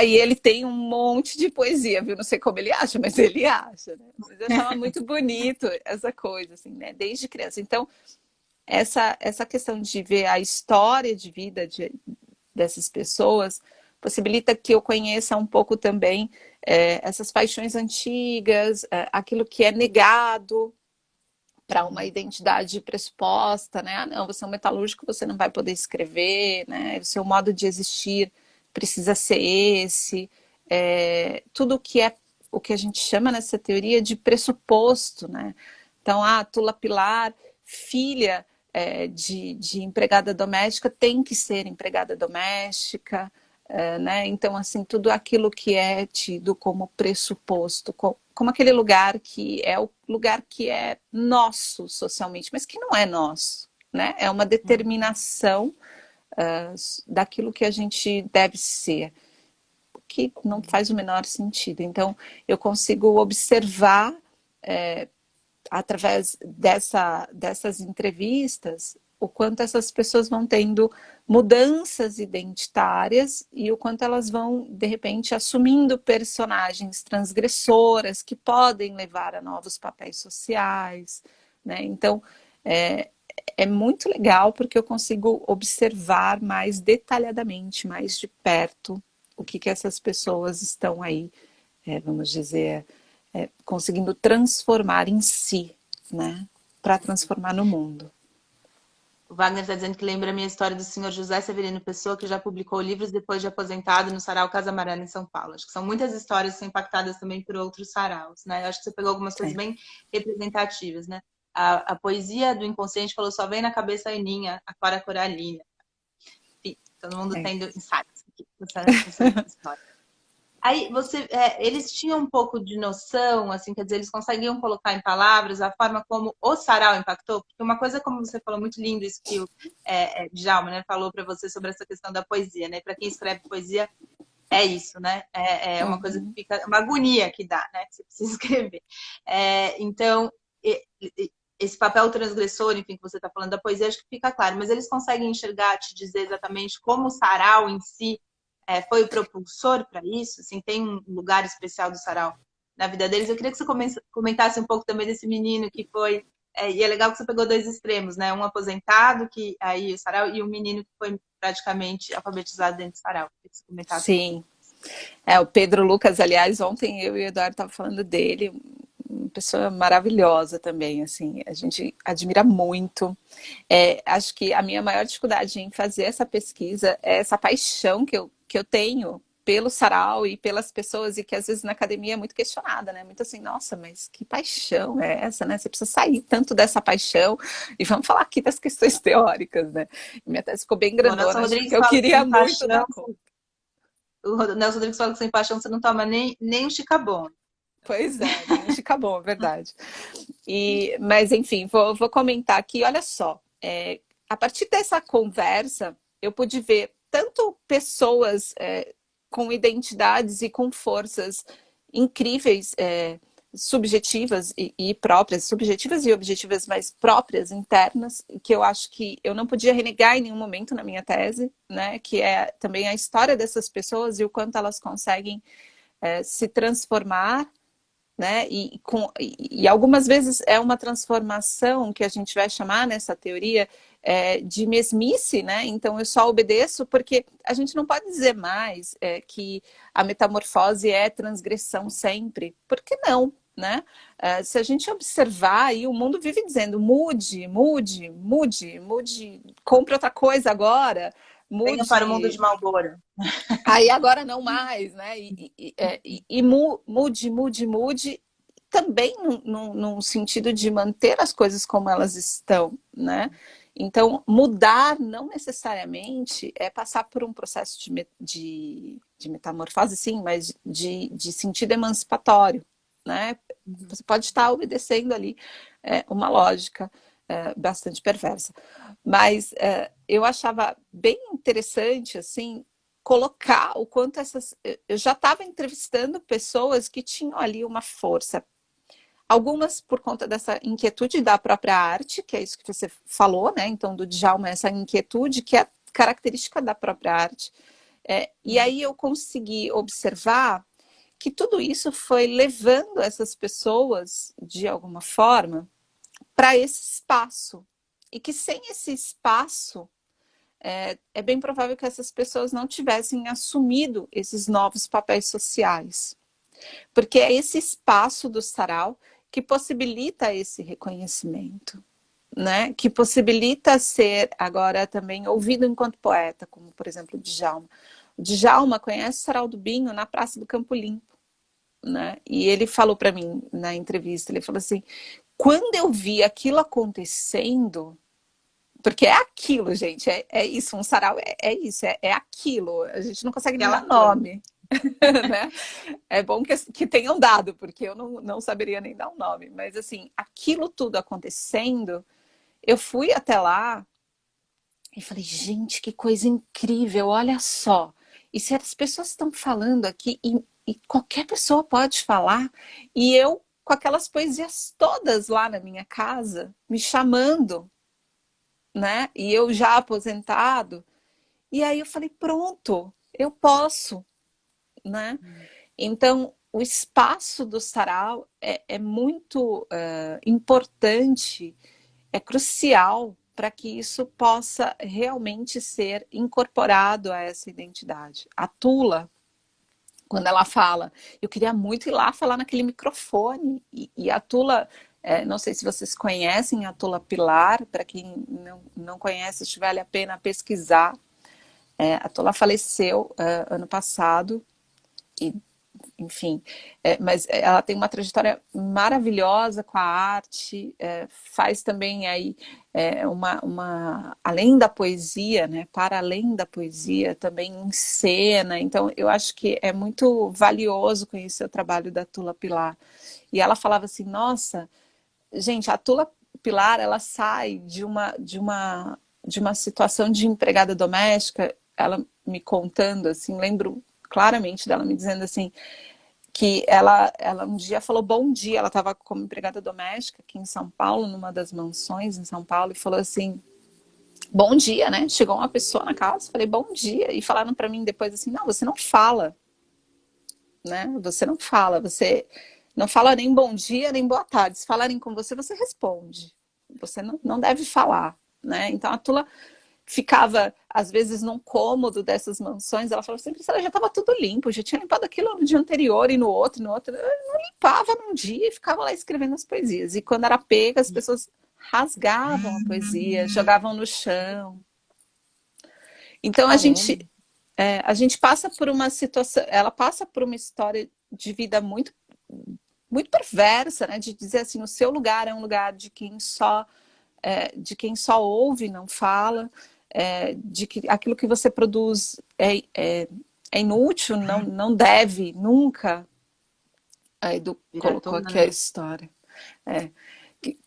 Speaker 2: e ele tem um monte de poesia, viu? Não sei como ele acha, mas ele acha, né? Mas eu achava muito bonito essa coisa, assim, né? Desde criança. Então, essa questão de ver a história de vida dessas pessoas possibilita que eu conheça um pouco também essas paixões antigas, aquilo que é negado para uma identidade pressuposta, né? Ah, não, você é um metalúrgico, você não vai poder escrever, né? O seu modo de existir precisa ser esse. Tudo que é o que a gente chama nessa teoria de pressuposto, né? Então, Tula Pilar, filha de empregada doméstica, tem que ser empregada doméstica, né? Então, assim, tudo aquilo que é tido como pressuposto, como aquele lugar que é o lugar que é nosso socialmente, mas que não é nosso, né? É uma determinação daquilo que a gente deve ser, que não faz o menor sentido. Então, eu consigo observar através dessas entrevistas, o quanto essas pessoas vão tendo mudanças identitárias e o quanto elas vão, de repente, assumindo personagens transgressoras que podem levar a novos papéis sociais, né? Então, é muito legal porque eu consigo observar mais detalhadamente, mais de perto, o que essas pessoas estão aí, vamos dizer, conseguindo transformar em si, né? Para transformar no mundo.
Speaker 1: O Wagner está dizendo que lembra a minha história do senhor José Severino Pessoa, que já publicou livros depois de aposentado no Sarau Casa Amarela, em São Paulo. Acho que são muitas histórias que são impactadas também por outros saraus, né? Eu acho que você pegou algumas coisas bem representativas, né? A poesia do inconsciente falou, só vem na cabeça a Aninha, a Cora Coralina. Enfim, todo mundo tendo insights aqui com essa história. Aí eles tinham um pouco de noção, assim, quer dizer, eles conseguiam colocar em palavras a forma como o sarau impactou, porque uma coisa, como você falou, muito lindo isso que o Djalma, né, falou para você sobre essa questão da poesia, né? Para quem escreve poesia, é isso, né? É uma coisa que
Speaker 2: Uhum.
Speaker 1: fica, uma agonia que dá, né? Que você precisa escrever. Então, esse papel transgressor, enfim, que você está falando da poesia, acho que fica claro, mas eles conseguem enxergar, te dizer exatamente como o sarau em si foi o propulsor para isso? Assim, tem um lugar especial do sarau na vida deles? Eu queria que você comentasse um pouco também desse menino que foi. E é legal que você pegou dois extremos, né? Um aposentado, que aí o sarau, e um menino que foi praticamente alfabetizado dentro do sarau. Queria que você comentasse um pouco.
Speaker 2: Sim. O Pedro Lucas, aliás, ontem eu e o Eduardo estavam falando dele, uma pessoa maravilhosa também, assim, a gente admira muito. Acho que a minha maior dificuldade em fazer essa pesquisa é essa paixão que eu tenho pelo sarau e pelas pessoas, e que às vezes na academia é muito questionada, né? Muito assim, nossa, mas que paixão é essa, né? Você precisa sair tanto dessa paixão, e vamos falar aqui das questões teóricas, né? Minha tese ficou bem
Speaker 1: O Nelson
Speaker 2: grandona, acho porque
Speaker 1: Rodrigues
Speaker 2: eu
Speaker 1: fala que
Speaker 2: queria
Speaker 1: sem
Speaker 2: muito
Speaker 1: paixão.
Speaker 2: dar conta.
Speaker 1: O Nelson Rodrigues fala que sem paixão você não toma nem um chicabon.
Speaker 2: Pois é, nem um chicabom, é verdade. Mas, enfim, vou comentar aqui. Olha só, a partir dessa conversa, eu pude ver tanto pessoas com identidades e com forças incríveis, subjetivas e próprias, subjetivas e objetivas, mas próprias, internas, que eu acho que eu não podia renegar em nenhum momento na minha tese, né? Que é também a história dessas pessoas e o quanto elas conseguem se transformar, né? E algumas vezes é uma transformação que a gente vai chamar nessa teoria de mesmice, né? Então eu só obedeço porque a gente não pode dizer mais que a metamorfose é transgressão sempre, porque não, né? Se a gente observar, aí o mundo vive dizendo mude, mude, mude, mude, compre outra coisa agora,
Speaker 1: Venha para o mundo de
Speaker 2: mude.
Speaker 1: Marlboro.
Speaker 2: Aí agora não mais, né? Mude, mude, mude, também num sentido de manter as coisas como elas estão, né? Então, mudar não necessariamente é passar por um processo de metamorfose, sim, mas de sentido emancipatório, né? Você pode estar obedecendo ali uma lógica bastante perversa. Mas eu achava bem interessante, assim, colocar o quanto essas. Eu já estava entrevistando pessoas que tinham ali uma força. Algumas por conta dessa inquietude da própria arte, que é isso que você falou, né? Então, do Djalma, essa inquietude que é característica da própria arte. E aí eu consegui observar que tudo isso foi levando essas pessoas, de alguma forma, para esse espaço. E que sem esse espaço, é bem provável que essas pessoas não tivessem assumido esses novos papéis sociais. Porque é esse espaço do sarau que possibilita esse reconhecimento, né? Que possibilita ser agora também ouvido enquanto poeta, como por exemplo o Djalma. O Djalma conhece o Sarau do Binho na Praça do Campo Limpo, né? E ele falou para mim na entrevista, ele falou assim, quando eu vi aquilo acontecendo, porque é aquilo, gente, é isso, um sarau isso, é aquilo, a gente não consegue nem
Speaker 1: Aquela
Speaker 2: dar
Speaker 1: coisa.
Speaker 2: nome, né? É bom que tenham dado, porque eu não saberia nem dar um nome, mas assim, aquilo tudo acontecendo, eu fui até lá e falei, gente, que coisa incrível, olha só, e se as pessoas estão falando aqui, e qualquer pessoa pode falar, e eu com aquelas poesias todas lá na minha casa, me chamando, né? E eu já aposentado. E aí eu falei, pronto, eu posso, né? Então, o espaço do sarau é muito importante, é crucial para que isso possa realmente ser incorporado a essa identidade. A Tula, quando ela fala, eu queria muito ir lá falar naquele microfone, e a Tula, não sei se vocês conhecem a Tula Pilar, para quem não conhece, acho que vale a pena pesquisar. A Tula faleceu ano passado, e enfim. Mas ela tem uma trajetória maravilhosa com a arte, faz também aí além da poesia, né, para além da poesia, também em cena. Então, eu acho que é muito valioso conhecer o trabalho da Tula Pilar. E ela falava assim, nossa, gente, a Tula Pilar, ela sai de uma situação de empregada doméstica, ela me contando, assim, lembro claramente dela me dizendo assim, que ela um dia falou bom dia, ela estava como empregada doméstica aqui em São Paulo, numa das mansões em São Paulo, e falou assim, bom dia, né? Chegou uma pessoa na casa, falei bom dia, e falaram para mim depois assim, não, você não fala, né? Você não fala nem bom dia, nem boa tarde. Se falarem com você, você responde. Você não deve falar, né? Então a Tula ficava, às vezes, num cômodo dessas mansões, ela falava sempre, ela já estava tudo limpo, já tinha limpado aquilo no dia anterior e no outro, eu não limpava num dia e ficava lá escrevendo as poesias. E quando era pega, as pessoas rasgavam a poesia, jogavam no chão. Então
Speaker 1: Caramba.
Speaker 2: a gente passa por uma situação, ela passa por uma história de vida muito, muito perversa, né? De dizer assim, o seu lugar é um lugar de quem só ouve, não fala, de que aquilo que você produz é inútil, não deve nunca. Aí
Speaker 1: Vira à
Speaker 2: colocou
Speaker 1: tona,
Speaker 2: aqui a
Speaker 1: né?
Speaker 2: história. É,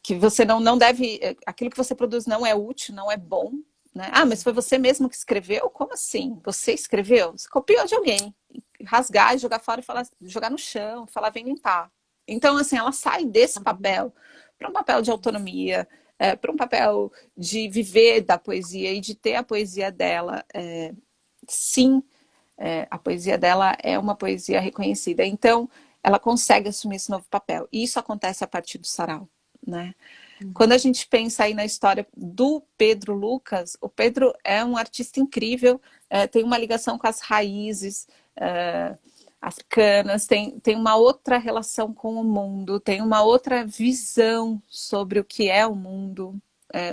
Speaker 2: que você não deve, aquilo que você produz não é útil, não é bom. Né? Ah, mas foi você mesmo que escreveu? Como assim? Você escreveu? Você copiou de alguém. Rasgar e jogar fora e falar, jogar no chão, falar, vem limpar. Então, assim, ela sai desse papel para um papel de autonomia, para um papel de viver da poesia e de ter a poesia dela. Sim, a poesia dela é uma poesia reconhecida. Então, ela consegue assumir esse novo papel. E isso acontece a partir do sarau, né? Quando a gente pensa aí na história do Pedro Lucas, o Pedro é um artista incrível, tem uma ligação com as raízes africanas, tem uma outra relação com o mundo, tem uma outra visão sobre o que é o mundo,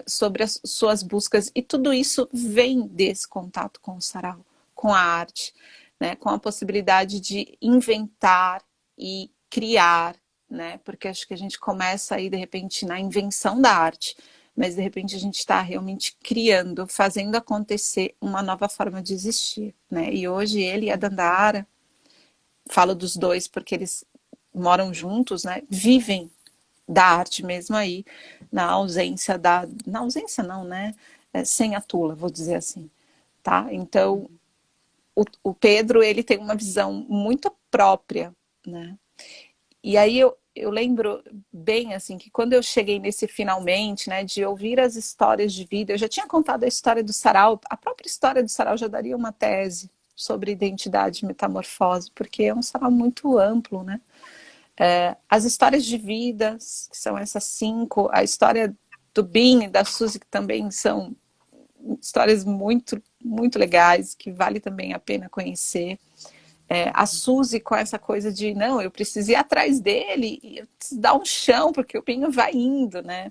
Speaker 2: sobre as suas buscas, e tudo isso vem desse contato com o sarau, com a arte, né, com a possibilidade de inventar e criar, né, porque acho que a gente começa aí de repente na invenção da arte, mas de repente a gente está realmente criando, fazendo acontecer uma nova forma de existir, né? E hoje ele e a Dandara, falo dos dois porque eles moram juntos, né? Vivem da arte mesmo aí, na ausência não, né? Sem a Tula, vou dizer assim, tá? Então o Pedro, ele tem uma visão muito própria, né? E aí eu lembro bem, assim, que quando eu cheguei nesse finalmente, né, de ouvir as histórias de vida, eu já tinha contado a história do sarau, a própria história do sarau já daria uma tese sobre identidade e metamorfose, porque é um sarau muito amplo, né? As histórias de vida, que são essas 5, a história do Bin e da Suzy, que também são histórias muito, muito legais, que vale também a pena conhecer. A Suzy com essa coisa de, não, eu preciso ir atrás dele e eu preciso dar um chão, porque o Pinho vai indo, né?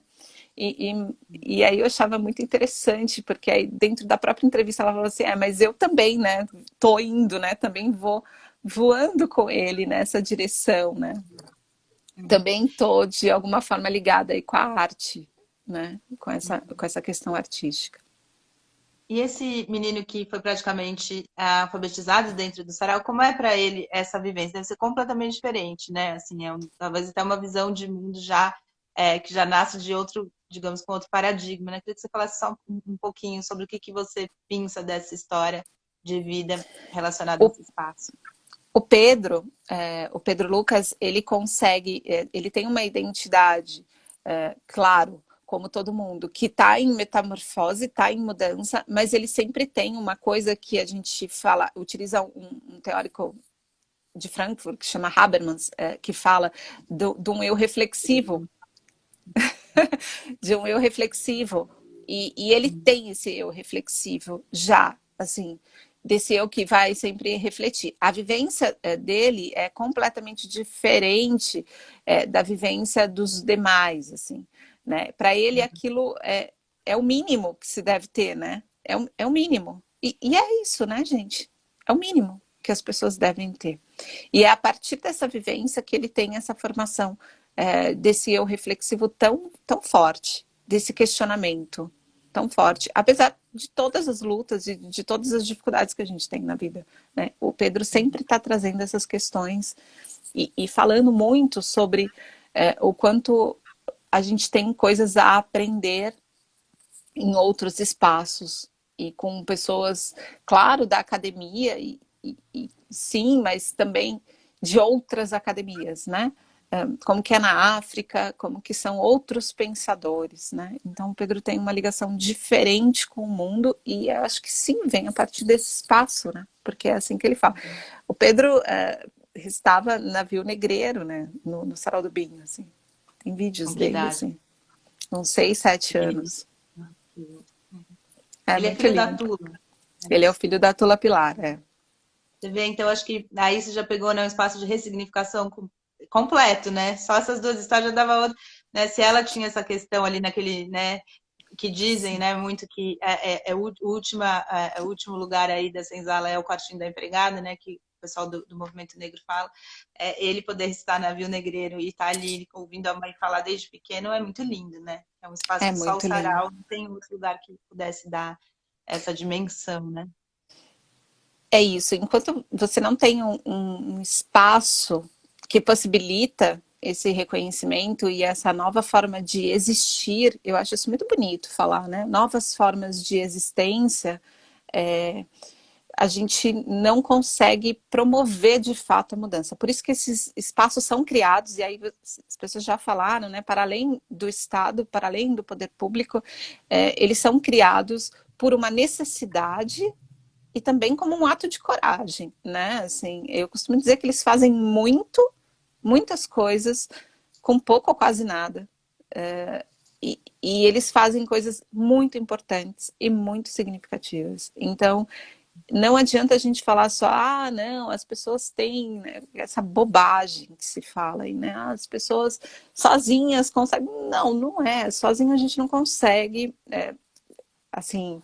Speaker 2: E aí eu achava muito interessante, porque aí dentro da própria entrevista ela falou assim, mas eu também, né, tô indo, né, também vou voando com ele nessa direção, né? Também tô, de alguma forma, ligada aí com a arte, né, com essa questão artística.
Speaker 1: E esse menino que foi praticamente alfabetizado dentro do sarau, como é para ele essa vivência? Deve ser completamente diferente, né? Assim, talvez até uma visão de mundo já que já nasce de outro, digamos, com outro paradigma, né? Queria que você falasse só um pouquinho sobre o que você pensa dessa história de vida relacionada a
Speaker 2: O,
Speaker 1: esse espaço.
Speaker 2: o Pedro Lucas, ele consegue, ele tem uma identidade, claro, como todo mundo, que está em metamorfose, está em mudança, mas ele sempre tem uma coisa que a gente fala, utiliza um teórico de Frankfurt, que chama Habermas, que fala de um eu reflexivo, de um eu reflexivo, e ele tem esse eu reflexivo já, assim, desse eu que vai sempre refletir. A vivência dele é completamente diferente da vivência dos demais, assim, né? Para ele aquilo é o mínimo que se deve ter, né? É o mínimo. E é isso, né, gente? É o mínimo. que as pessoas devem ter. E é a partir dessa vivência que ele tem essa formação desse eu reflexivo tão, tão forte, desse questionamento tão forte, apesar de todas as lutas e de todas as dificuldades que a gente tem na vida, né? O Pedro sempre está trazendo essas questões e falando muito sobre o quanto a gente tem coisas a aprender em outros espaços e com pessoas, claro, da academia e sim, mas também de outras academias, né? Como que é na África, como que são outros pensadores, né? Então o Pedro tem uma ligação diferente com o mundo e eu acho que sim, vem a partir desse espaço, né? Porque é assim que ele fala. O Pedro estava navio negreiro, né? No Sarau do Binho, assim. Tem vídeos
Speaker 1: Com que
Speaker 2: dele,
Speaker 1: idade?
Speaker 2: assim, uns 6, 7 anos. É
Speaker 1: Ele é
Speaker 2: muito
Speaker 1: filho da
Speaker 2: lindo.
Speaker 1: Tula. É
Speaker 2: Ele é o
Speaker 1: isso.
Speaker 2: filho da Tula Pilar, é.
Speaker 1: Você vê, então, acho que aí você já pegou, né, um espaço de ressignificação completo, né? Só essas duas histórias já dava outra, né? Se ela tinha essa questão ali naquele, né, que dizem, né, muito que o último lugar aí da senzala é o quartinho da empregada, né, que o pessoal do movimento negro fala, ele poder estar na navio negreiro e estar ali ouvindo a mãe falar desde pequeno é muito lindo, né? É um espaço
Speaker 2: É
Speaker 1: que só o
Speaker 2: muito lindo.
Speaker 1: sarau não tem outro lugar que pudesse dar essa dimensão, né?
Speaker 2: É isso. Enquanto você não tem um espaço que possibilita esse reconhecimento e essa nova forma de existir, eu acho isso muito bonito falar, né? Novas formas de existência, a gente não consegue promover de fato a mudança. Por isso que esses espaços são criados, e aí as pessoas já falaram, né? Para além do Estado, para além do poder público, eles são criados por uma necessidade e também como um ato de coragem, né? Assim, eu costumo dizer que eles fazem muitas coisas com pouco ou quase nada. E eles fazem coisas muito importantes e muito significativas. Então, não adianta a gente falar só, não, as pessoas têm, né, essa bobagem que se fala aí, né? As pessoas sozinhas conseguem. Não, não é. Sozinho a gente não consegue, assim,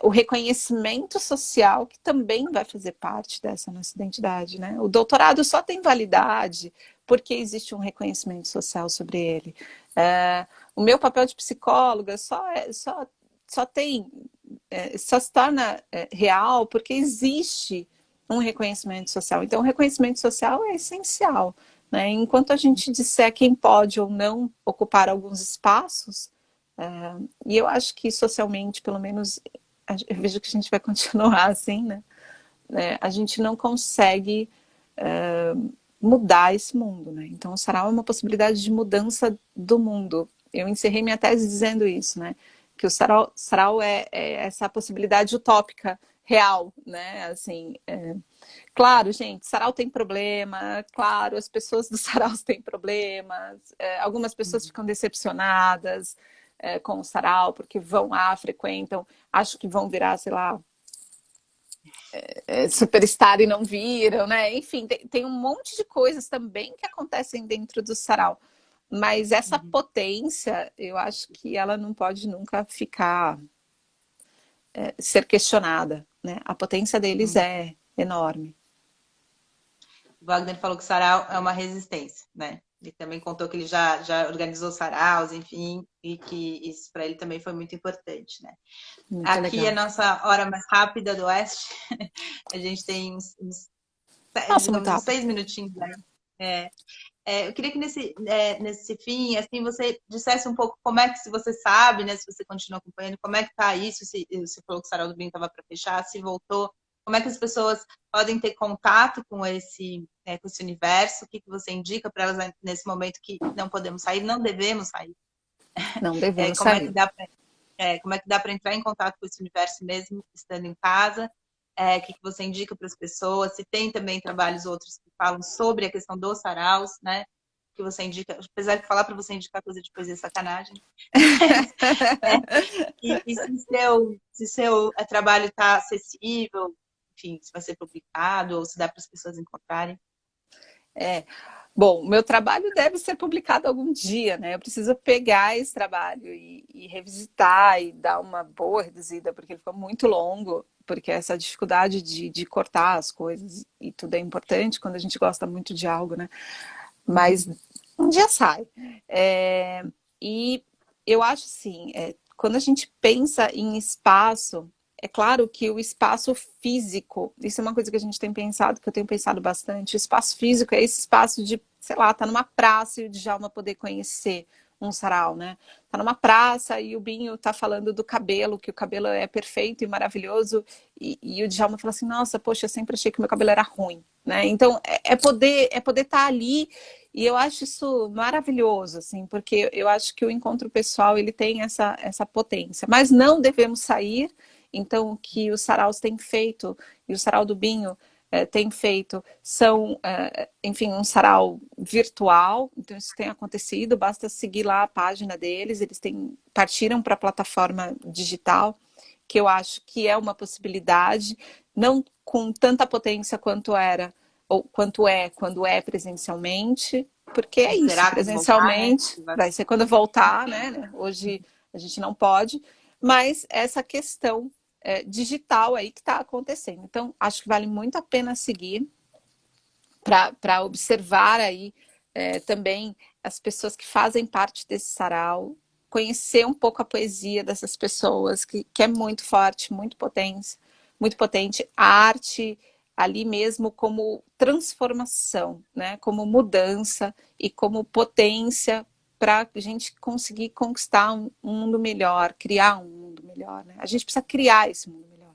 Speaker 2: o reconhecimento social que também vai fazer parte dessa nossa identidade, né? O doutorado só tem validade porque existe um reconhecimento social sobre ele. O meu papel de psicóloga só tem, só se torna real porque existe um reconhecimento social. Então, o reconhecimento social é essencial, né? Enquanto a gente disser quem pode ou não ocupar alguns espaços, e eu acho que socialmente, pelo menos, eu vejo que a gente vai continuar assim, né? A gente não consegue mudar esse mundo, né? Então, o sarau é uma possibilidade de mudança do mundo. Eu encerrei minha tese dizendo isso, né? Que o sarau é essa possibilidade utópica, real, né? Assim, claro, gente, sarau tem problema, claro, as pessoas do sarau têm problemas, algumas pessoas ficam decepcionadas com o sarau, porque vão lá, frequentam, acho que vão virar, sei lá, superstar e não viram, né? Enfim, tem um monte de coisas também que acontecem dentro do sarau. Mas essa potência, eu acho que ela não pode nunca ficar, ser questionada, né? A potência deles é enorme.
Speaker 1: O Wagner falou que o sarau é uma resistência, né? Ele também contou que ele já organizou saraus, enfim, e que isso para ele também foi muito importante, né?
Speaker 2: Muito
Speaker 1: Aqui é a
Speaker 2: legal.
Speaker 1: nossa hora mais rápida do Oeste. A gente tem
Speaker 2: Nossa, muito
Speaker 1: digamos, uns
Speaker 2: rápido.
Speaker 1: 6 minutinhos, né? Eu queria que nesse fim, assim, você dissesse um pouco como é que, se você sabe, né, se você continua acompanhando, como é que tá isso, se você falou que o Sarau do Binho estava para fechar, se voltou, como é que as pessoas podem ter contato com esse universo, o que você indica para elas nesse momento que não podemos sair, não devemos sair?
Speaker 2: Não devemos
Speaker 1: Como é que
Speaker 2: sair.
Speaker 1: dá para entrar em contato com esse universo mesmo estando em casa? O que você indica para as pessoas? Se tem também trabalhos outros que falam sobre a questão dos saraus, né? Que você indica, apesar de falar para você indicar coisa de poesia sacanagem. E se seu trabalho está acessível, enfim, se vai ser publicado ou se dá para as pessoas encontrarem.
Speaker 2: Bom, meu trabalho deve ser publicado algum dia, né? Eu preciso pegar esse trabalho e revisitar e dar uma boa reduzida, porque ele ficou muito longo, porque essa dificuldade de cortar as coisas e tudo é importante quando a gente gosta muito de algo, né? Mas um dia sai. E eu acho assim, quando a gente pensa em espaço, é claro que o espaço físico, isso é uma coisa que a gente tem pensado, que eu tenho pensado bastante, o espaço físico é esse espaço de, sei lá, tá numa praça e o Djalma poder conhecer um sarau, né? Tá numa praça e o Binho tá falando do cabelo, que o cabelo é perfeito e maravilhoso, e o Djalma fala assim, nossa, poxa, eu sempre achei que o meu cabelo era ruim, né? Então, é poder estar ali, e eu acho isso maravilhoso, assim, porque eu acho que o encontro pessoal, ele tem essa potência, mas não devemos sair. Então, o que os saraus têm feito, e o sarau do Binho tem feito, são, enfim, um sarau virtual. Então, isso tem acontecido, basta seguir lá a página deles, eles partiram para a plataforma digital, que eu acho que é uma possibilidade, não com tanta potência quanto era, ou quanto é quando é presencialmente, porque é isso,
Speaker 1: Será quando voltar, né?
Speaker 2: presencialmente vai ser quando voltar, né? Hoje a gente não pode, mas essa questão digital aí que está acontecendo. Então, acho que vale muito a pena seguir para observar aí também as pessoas que fazem parte desse sarau, conhecer um pouco a poesia dessas pessoas, que é muito forte, muito potente. A arte ali mesmo como transformação, né? Como mudança e como potência para a gente conseguir conquistar um mundo melhor, criar um mundo melhor. Né? A gente precisa criar esse mundo melhor.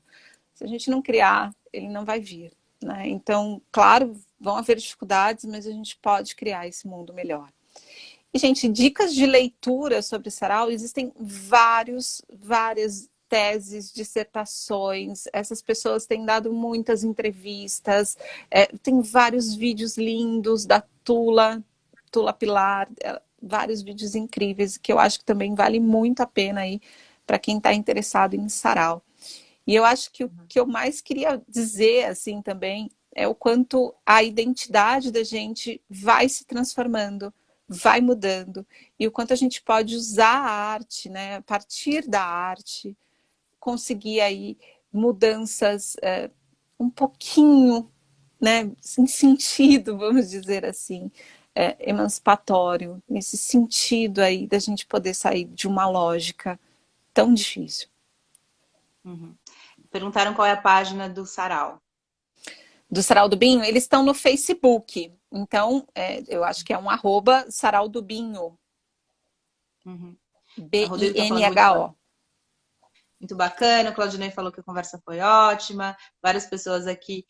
Speaker 2: Se a gente não criar, ele não vai vir. Né? Então, claro, vão haver dificuldades, mas a gente pode criar esse mundo melhor. E, gente, dicas de leitura sobre sarau, existem várias teses, dissertações, essas pessoas têm dado muitas entrevistas, tem vários vídeos lindos da Tula Pilar, vários vídeos incríveis, que eu acho que também vale muito a pena aí para quem está interessado em sarau. E eu acho que o que eu mais queria dizer, assim, também, é o quanto a identidade da gente vai se transformando, vai mudando, e o quanto a gente pode usar a arte, né, a partir da arte, conseguir aí mudanças um pouquinho, né, em sentido, vamos dizer assim, emancipatório, nesse sentido aí da gente poder sair de uma lógica tão difícil.
Speaker 1: Uhum. Perguntaram qual é a página do sarau.
Speaker 2: Do Sarau do Binho, eles estão no Facebook. Então, eu acho que é um @Sarau do Binho.
Speaker 1: Uhum. A Rodrigo está falando
Speaker 2: Binho.
Speaker 1: muito bacana. O Claudinei falou que a conversa foi ótima. Várias pessoas aqui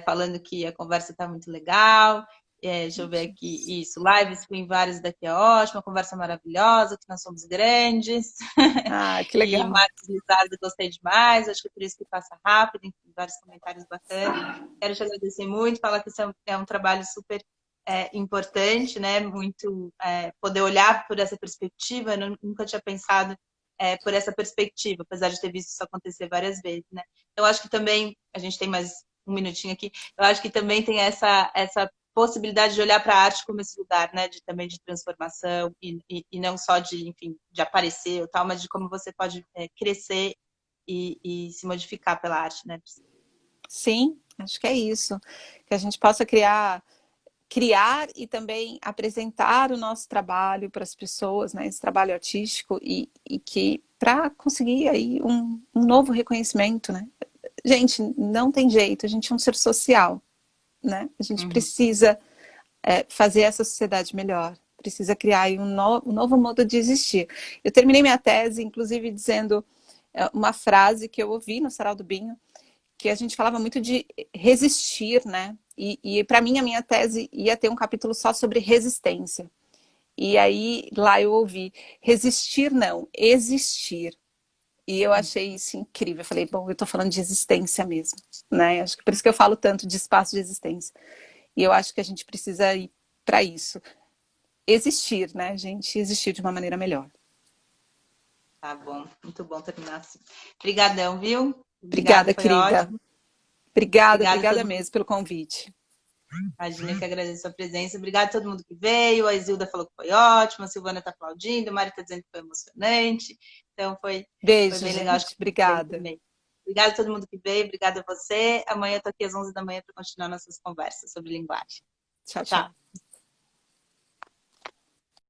Speaker 1: falando que a conversa está muito legal. Deixa eu ver aqui. Isso, lives com vários daqui é ótima. Conversa maravilhosa, que nós somos grandes.
Speaker 2: Ah, que
Speaker 1: E
Speaker 2: legal.
Speaker 1: Marcos Lizardo, gostei demais. Acho que é por isso que passa rápido. Enfim, vários comentários bacanas. Quero te agradecer muito. Falar que isso é um trabalho super importante, né? Muito poder olhar por essa perspectiva. Eu nunca tinha pensado por essa perspectiva, apesar de ter visto isso acontecer várias vezes, né? Eu acho que também, a gente tem mais um minutinho aqui, eu acho que também tem essa possibilidade de olhar para a arte como esse lugar, né? Também de transformação e não só de, enfim, de aparecer ou tal, mas de como você pode crescer e se modificar pela arte, né?
Speaker 2: Sim, acho que é isso. Que a gente possa criar e também apresentar o nosso trabalho para as pessoas, né, esse trabalho artístico e que para conseguir aí um novo reconhecimento, né? Gente, não tem jeito, a gente é um ser social, né? A gente precisa fazer essa sociedade melhor, precisa criar aí um novo modo de existir. Eu terminei minha tese, inclusive, dizendo uma frase que eu ouvi no Sarau do Binho, que a gente falava muito de resistir, né? E para mim, a minha tese ia ter um capítulo só sobre resistência. E aí, lá eu ouvi, resistir não, existir. E eu achei isso incrível. Eu falei, bom, eu estou falando de existência mesmo, né? Acho que por isso que eu falo tanto de espaço de existência. E eu acho que a gente precisa ir para isso. Existir, né, gente? Existir de uma maneira melhor.
Speaker 1: Tá bom, muito bom terminar assim. Obrigadão, viu? Obrigada,
Speaker 2: Obrigada,
Speaker 1: foi
Speaker 2: querida.
Speaker 1: ótimo. Obrigada a
Speaker 2: Obrigada
Speaker 1: todo
Speaker 2: mesmo pelo convite.
Speaker 1: Imagina que agradeço a presença. Obrigada a todo mundo que veio. A Isilda falou que foi ótimo, a Silvana está aplaudindo, a Mari está dizendo que foi emocionante. Então foi
Speaker 2: Beijo,
Speaker 1: bem legal, acho que
Speaker 2: gente.
Speaker 1: eu gostei
Speaker 2: Obrigada.
Speaker 1: também. Obrigada a todo mundo que veio, obrigada a você. Amanhã eu estou aqui às 11 da manhã para continuar nossas conversas sobre linguagem.
Speaker 2: Tchau,
Speaker 1: Tchau.
Speaker 2: tchau.